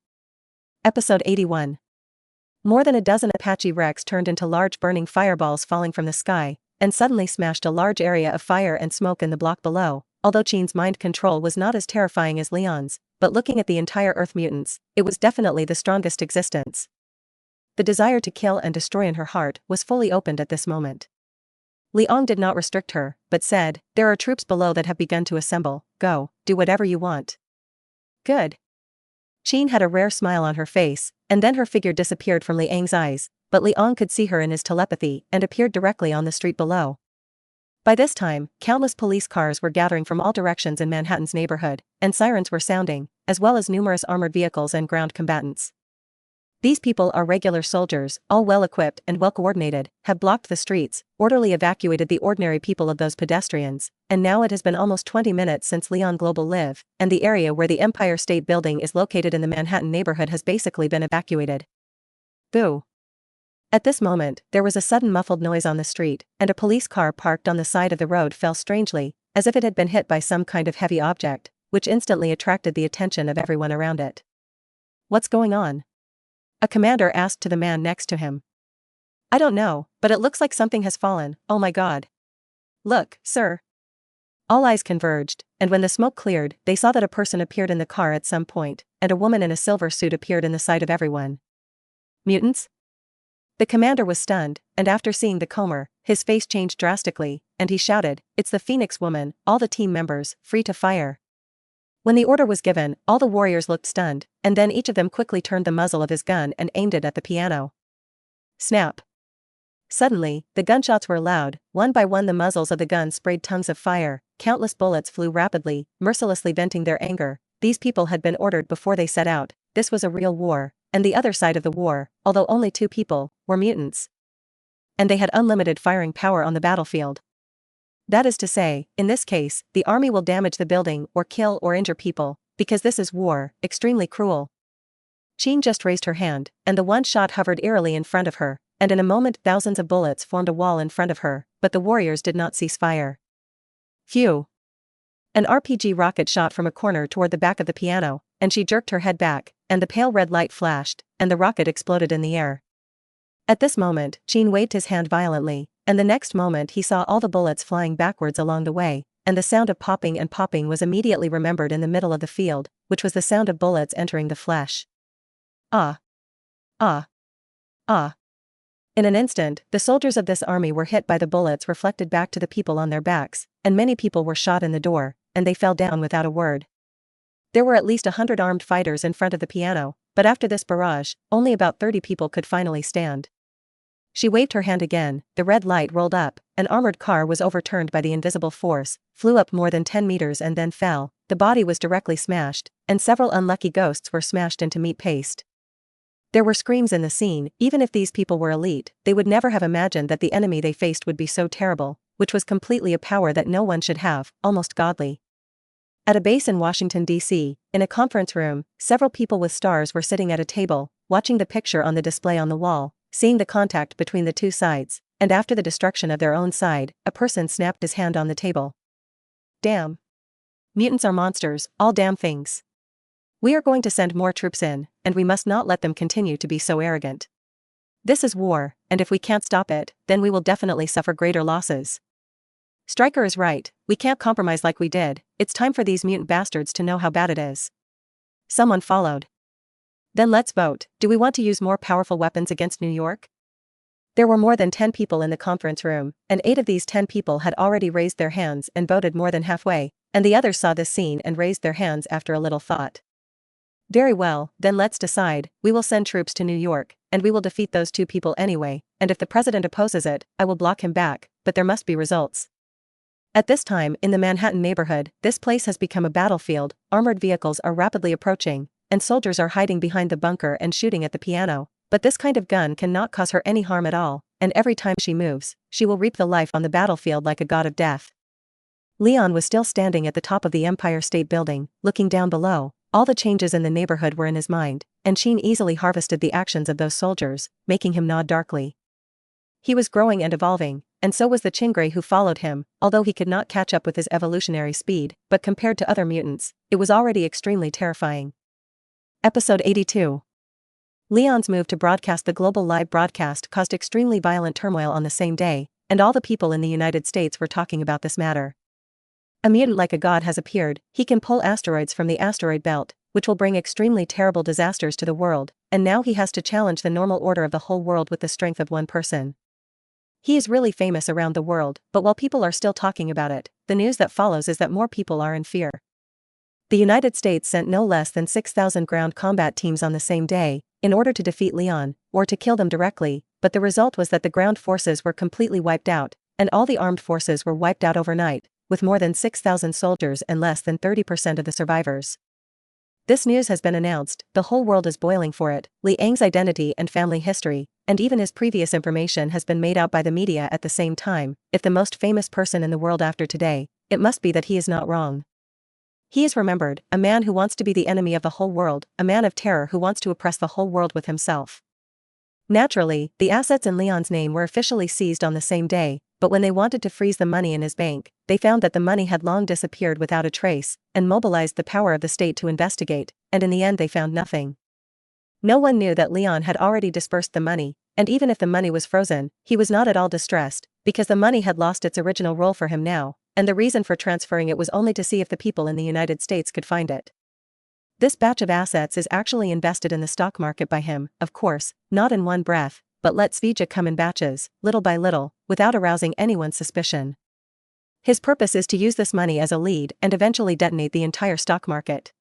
Episode 81. More than a dozen Apache wrecks turned into large burning fireballs falling from the sky, and suddenly smashed a large area of fire and smoke in the block below, although Qin's mind control was not as terrifying as Leon's, but looking at the entire Earth mutants, it was definitely the strongest existence. The desire to kill and destroy in her heart was fully opened at this moment. Liang did not restrict her, but said, "There are troops below that have begun to assemble. Go, do whatever you want." Good. Qin had a rare smile on her face, and then her figure disappeared from Liang's eyes, but Liang could see her in his telepathy and appeared directly on the street below. By this time, countless police cars were gathering from all directions in Manhattan's neighborhood, and sirens were sounding, as well as numerous armored vehicles and ground combatants. These people are regular soldiers, all well-equipped and well-coordinated, have blocked the streets, orderly evacuated the ordinary people of those pedestrians, and now it has been almost 20 minutes since Leon Global Live, and the area where the Empire State Building is located in the Manhattan neighborhood has basically been evacuated. Boo. At this moment, there was a sudden muffled noise on the street, and a police car parked on the side of the road fell strangely, as if it had been hit by some kind of heavy object, which instantly attracted the attention of everyone around it. "What's going on?" a commander asked to the man next to him. "I don't know, but it looks like something has fallen. Oh my god. Look, sir." All eyes converged, and when the smoke cleared, they saw that a person appeared in the car at some point, and a woman in a silver suit appeared in the sight of everyone. "Mutants?" The commander was stunned, and after seeing the comer, his face changed drastically, and he shouted, "It's the Phoenix woman, all the team members, free to fire." When the order was given, all the warriors looked stunned, and then each of them quickly turned the muzzle of his gun and aimed it at the piano. Snap. Suddenly, the gunshots were loud. One by one the muzzles of the guns sprayed tongues of fire, countless bullets flew rapidly, mercilessly venting their anger. These people had been ordered before they set out. This was a real war, and the other side of the war, although only 2 people, were mutants. And they had unlimited firing power on the battlefield. That is to say, in this case, the army will damage the building or kill or injure people, because this is war, extremely cruel. Qin just raised her hand, and the one shot hovered eerily in front of her, and in a moment thousands of bullets formed a wall in front of her, but the warriors did not cease fire. Phew! An RPG rocket shot from a corner toward the back of the piano, and she jerked her head back, and the pale red light flashed, and the rocket exploded in the air. At this moment, Qin waved his hand violently, and the next moment he saw all the bullets flying backwards along the way, and the sound of popping and popping was immediately remembered in the middle of the field, which was the sound of bullets entering the flesh. Ah! Ah! Ah! In an instant, the soldiers of this army were hit by the bullets reflected back to the people on their backs, and many people were shot in the door, and they fell down without a word. There were at least 100 armed fighters in front of the piano, but after this barrage, only about 30 people could finally stand. She waved her hand again, the red light rolled up, an armored car was overturned by the invisible force, flew up more than 10 meters and then fell, the body was directly smashed, and several unlucky ghosts were smashed into meat paste. There were screams in the scene. Even if these people were elite, they would never have imagined that the enemy they faced would be so terrible, which was completely a power that no one should have, almost godly. At a base in Washington, D.C., in a conference room, several people with stars were sitting at a table, watching the picture on the display on the wall, seeing the contact between the two sides, and after the destruction of their own side, a person snapped his hand on the table. "Damn. Mutants are monsters, all damn things. We are going to send more troops in, and we must not let them continue to be so arrogant. This is war, and if we can't stop it, then we will definitely suffer greater losses. Stryker is right, we can't compromise like we did. It's time for these mutant bastards to know how bad it is." Someone followed. "Then let's vote. Do we want to use more powerful weapons against New York?" There were more than 10 people in the conference room, and 8 of these 10 people had already raised their hands and voted more than halfway, and the others saw this scene and raised their hands after a little thought. "Very well, then let's decide. We will send troops to New York, and we will defeat those 2 people anyway, and if the president opposes it, I will block him back, but there must be results." At this time, in the Manhattan neighborhood, this place has become a battlefield, armored vehicles are rapidly approaching, and soldiers are hiding behind the bunker and shooting at the piano, but this kind of gun cannot cause her any harm at all, and every time she moves, she will reap the life on the battlefield like a god of death. Leon was still standing at the top of the Empire State Building, looking down below. All the changes in the neighborhood were in his mind, and Sheen easily harvested the actions of those soldiers, making him nod darkly. He was growing and evolving, and so was the Chingray who followed him, although he could not catch up with his evolutionary speed, but compared to other mutants, it was already extremely terrifying. Episode 82. Leon's move to broadcast the global live broadcast caused extremely violent turmoil on the same day, and all the people in the United States were talking about this matter. A mutant like a god has appeared. He can pull asteroids from the asteroid belt, which will bring extremely terrible disasters to the world, and now he has to challenge the normal order of the whole world with the strength of one person. He is really famous around the world, but while people are still talking about it, the news that follows is that more people are in fear. The United States sent no less than 6,000 ground combat teams on the same day, in order to defeat Leon, or to kill them directly, but the result was that the ground forces were completely wiped out, and all the armed forces were wiped out overnight, with more than 6,000 soldiers and less than 30% of the survivors. This news has been announced, the whole world is boiling for it. Liang's identity and family history, and even his previous information has been made out by the media at the same time. If the most famous person in the world after today, it must be that he is not wrong. He is remembered, a man who wants to be the enemy of the whole world, a man of terror who wants to oppress the whole world with himself. Naturally, the assets in Leon's name were officially seized on the same day, but when they wanted to freeze the money in his bank, they found that the money had long disappeared without a trace, and mobilized the power of the state to investigate, and in the end they found nothing. No one knew that Leon had already dispersed the money, and even if the money was frozen, he was not at all distressed, because the money had lost its original role for him now, and the reason for transferring it was only to see if the people in the United States could find it. This batch of assets is actually invested in the stock market by him, of course, not in one breath, but let Svija come in batches, little by little, without arousing anyone's suspicion. His purpose is to use this money as a lead and eventually detonate the entire stock market.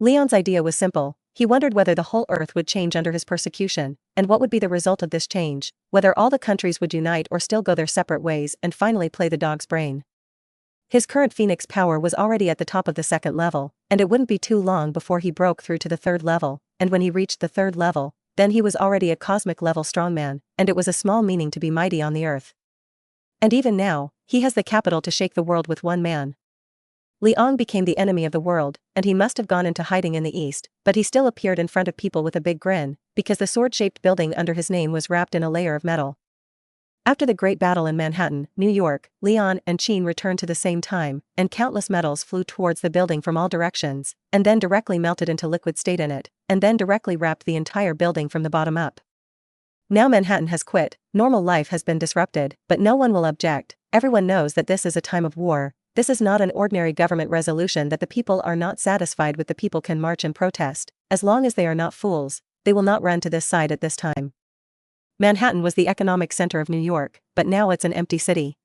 Leon's idea was simple. He wondered whether the whole earth would change under his persecution, and what would be the result of this change, whether all the countries would unite or still go their separate ways and finally play the dog's brain. His current Phoenix power was already at the top of the second level, and it wouldn't be too long before he broke through to the third level, and when he reached the third level, then he was already a cosmic level strongman, and it was a small meaning to be mighty on the earth. And even now, he has the capital to shake the world with one man. Liang became the enemy of the world, and he must have gone into hiding in the east, but he still appeared in front of people with a big grin, because the sword-shaped building under his name was wrapped in a layer of metal. After the Great Battle in Manhattan, New York, Leon and Qin returned to the same time, and countless metals flew towards the building from all directions, and then directly melted into liquid state in it, and then directly wrapped the entire building from the bottom up. Now Manhattan has quit, normal life has been disrupted, but no one will object. Everyone knows that this is a time of war. This is not an ordinary government resolution that the people are not satisfied with. The people can march and protest. As long as they are not fools, they will not run to this side at this time. Manhattan was the economic center of New York, but now it's an empty city.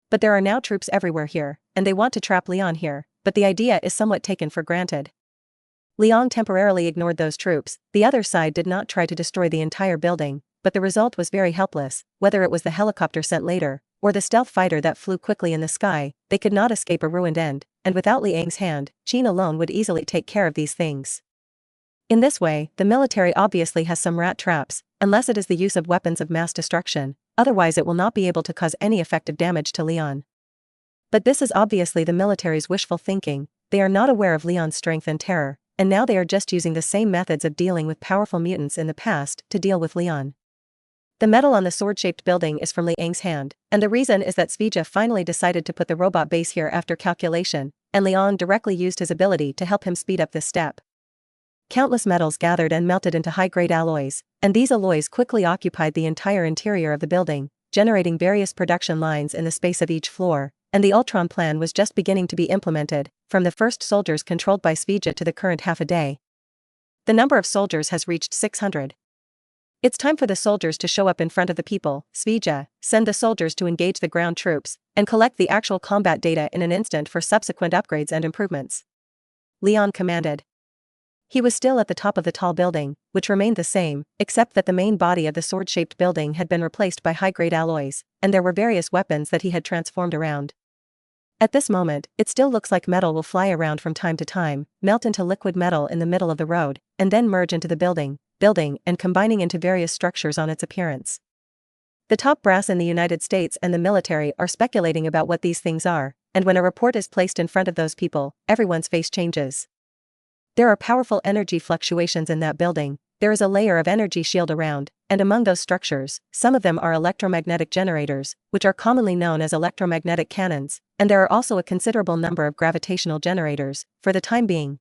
But there are now troops everywhere here, and they want to trap Leon here, but the idea is somewhat taken for granted. Liang temporarily ignored those troops. The other side did not try to destroy the entire building, but the result was very helpless. Whether it was the helicopter sent later, or the stealth fighter that flew quickly in the sky, they could not escape a ruined end, and without Liang's hand, Qin alone would easily take care of these things. In this way, the military obviously has some rat traps, unless it is the use of weapons of mass destruction, otherwise it will not be able to cause any effective damage to Leon. But this is obviously the military's wishful thinking. They are not aware of Leon's strength and terror, and now they are just using the same methods of dealing with powerful mutants in the past to deal with Leon. The metal on the sword-shaped building is from Liang's hand, and the reason is that Svija finally decided to put the robot base here after calculation, and Liang directly used his ability to help him speed up this step. Countless metals gathered and melted into high-grade alloys, and these alloys quickly occupied the entire interior of the building, generating various production lines in the space of each floor, and the Ultron plan was just beginning to be implemented, from the first soldiers controlled by Svija to the current half a day. The number of soldiers has reached 600. It's time for the soldiers to show up in front of the people. Svija, send the soldiers to engage the ground troops, and collect the actual combat data in an instant for subsequent upgrades and improvements. Leon commanded. He was still at the top of the tall building, which remained the same, except that the main body of the sword-shaped building had been replaced by high-grade alloys, and there were various weapons that he had transformed around. At this moment, it still looks like metal will fly around from time to time, melt into liquid metal in the middle of the road, and then merge into the building, and combining into various structures on its appearance. The top brass in the United States and the military are speculating about what these things are, and when a report is placed in front of those people, everyone's face changes. There are powerful energy fluctuations in that building. There is a layer of energy shield around, and among those structures, some of them are electromagnetic generators, which are commonly known as electromagnetic cannons, and there are also a considerable number of gravitational generators, for the time being.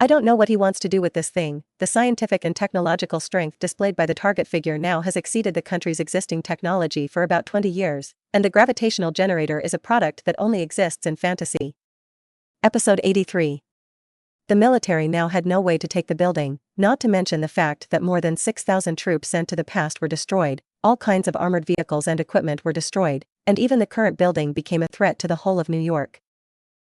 I don't know what he wants to do with this thing. The scientific and technological strength displayed by the target figure now has exceeded the country's existing technology for about 20 years, and the gravitational generator is a product that only exists in fantasy. Episode 83. The military now had no way to take the building, not to mention the fact that more than 6,000 troops sent to the past were destroyed, all kinds of armored vehicles and equipment were destroyed, and even the current building became a threat to the whole of New York.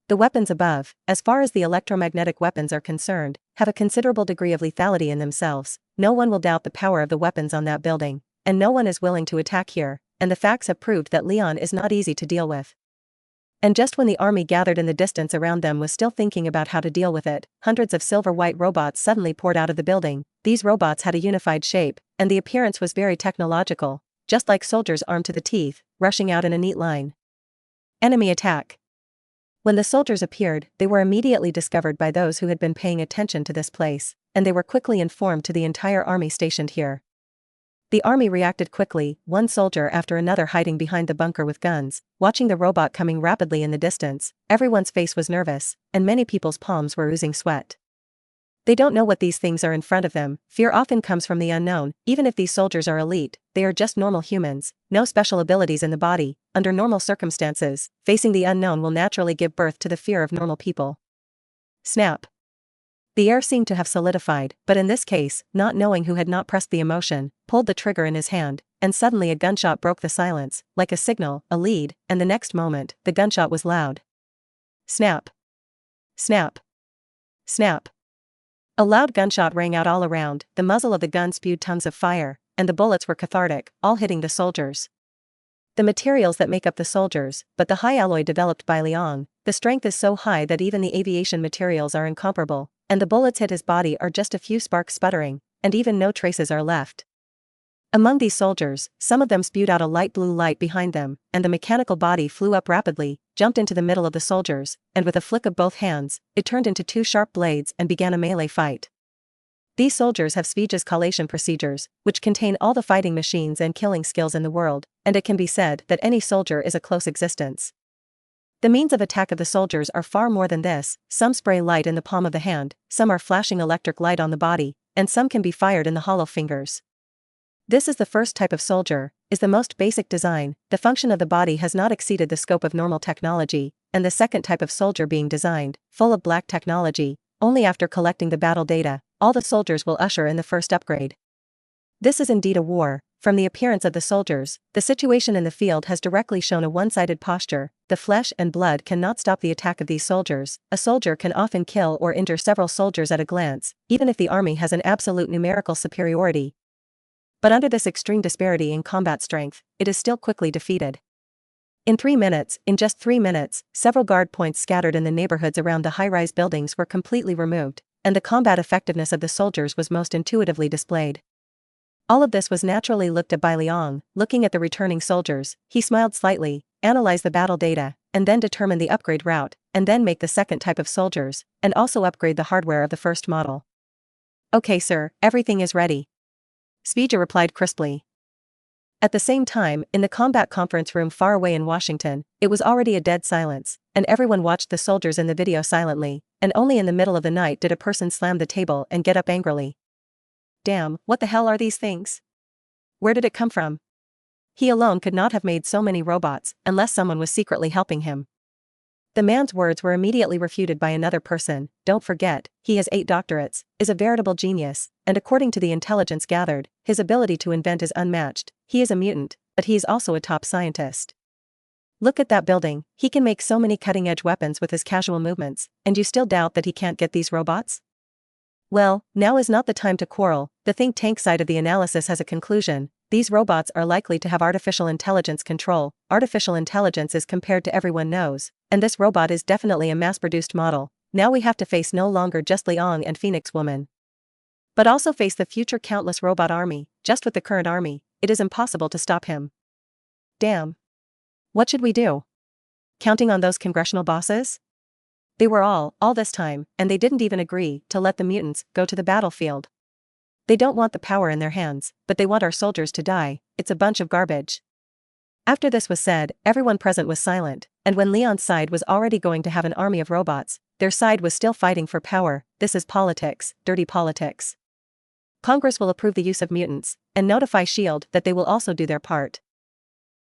The weapons above, as far as the electromagnetic weapons are concerned, have a considerable degree of lethality in themselves. No one will doubt the power of the weapons on that building, and no one is willing to attack here, and the facts have proved that Leon is not easy to deal with. And just when the army gathered in the distance around them was still thinking about how to deal with it, hundreds of silver-white robots suddenly poured out of the building. These robots had a unified shape, and the appearance was very technological, just like soldiers armed to the teeth, rushing out in a neat line. Enemy attack. When the soldiers appeared, they were immediately discovered by those who had been paying attention to this place, and they were quickly informed to the entire army stationed here. The army reacted quickly, one soldier after another hiding behind the bunker with guns, watching the robot coming rapidly in the distance. Everyone's face was nervous, and many people's palms were oozing sweat. They don't know what these things are in front of them. Fear often comes from the unknown. Even if these soldiers are elite, they are just normal humans, no special abilities in the body. Under normal circumstances, facing the unknown will naturally give birth to the fear of normal people. Snap. The air seemed to have solidified, but in this case, not knowing who had not pressed the emotion, pulled the trigger in his hand, and suddenly a gunshot broke the silence, like a signal, a lead, and the next moment, the gunshot was loud. Snap. Snap. Snap. A loud gunshot rang out all around, the muzzle of the gun spewed tongues of fire, and the bullets were cathartic, all hitting the soldiers. The materials that make up the soldiers, but the high alloy developed by Leon, the strength is so high that even the aviation materials are incomparable, and the bullets hit his body are just a few sparks sputtering, and even no traces are left. Among these soldiers, some of them spewed out a light blue light behind them, and the mechanical body flew up rapidly, jumped into the middle of the soldiers, and with a flick of both hands, it turned into two sharp blades and began a melee fight. These soldiers have Svija's collation procedures, which contain all the fighting machines and killing skills in the world, and it can be said that any soldier is a close existence. The means of attack of the soldiers are far more than this. Some spray light in the palm of the hand, some are flashing electric light on the body, and some can be fired in the hollow fingers. This is the first type of soldier, is the most basic design. The function of the body has not exceeded the scope of normal technology, and the second type of soldier being designed, full of black technology, only after collecting the battle data, all the soldiers will usher in the first upgrade. This is indeed a war. From the appearance of the soldiers, the situation in the field has directly shown a one-sided posture. The flesh and blood cannot stop the attack of these soldiers. A soldier can often kill or injure several soldiers at a glance, even if the army has an absolute numerical superiority. But under this extreme disparity in combat strength, it is still quickly defeated. In just 3 minutes, several guard points scattered in the neighborhoods around the high-rise buildings were completely removed, and the combat effectiveness of the soldiers was most intuitively displayed. All of this was naturally looked at by Liang. Looking at the returning soldiers, he smiled slightly, analyzed the battle data, and then determined the upgrade route, and then make the second type of soldiers, and also upgrade the hardware of the first model. Okay sir, everything is ready. Svija replied crisply. At the same time, in the combat conference room far away in Washington, it was already a dead silence, and everyone watched the soldiers in the video silently, and only in the middle of the night did a person slam the table and get up angrily. Damn, what the hell are these things? Where did it come from? He alone could not have made so many robots, unless someone was secretly helping him. The man's words were immediately refuted by another person. Don't forget, he has 8 doctorates, is a veritable genius, and according to the intelligence gathered, his ability to invent is unmatched. He is a mutant, but he is also a top scientist. Look at that building, he can make so many cutting-edge weapons with his casual movements, and you still doubt that he can't get these robots? Well, now is not the time to quarrel. The think tank side of the analysis has a conclusion. These robots are likely to have artificial intelligence control. Artificial intelligence is compared to everyone knows, and this robot is definitely a mass-produced model. Now we have to face no longer just Liang and Phoenix Woman, but also face the future countless robot army. Just with the current army, it is impossible to stop him. Damn. What should we do? Counting on those congressional bosses? They were all this time, and they didn't even agree to let the mutants go to the battlefield. They don't want the power in their hands, but they want our soldiers to die. It's a bunch of garbage. After this was said, everyone present was silent, and when Leon's side was already going to have an army of robots, their side was still fighting for power. This is politics, dirty politics. Congress will approve the use of mutants, and notify S.H.I.E.L.D. that they will also do their part.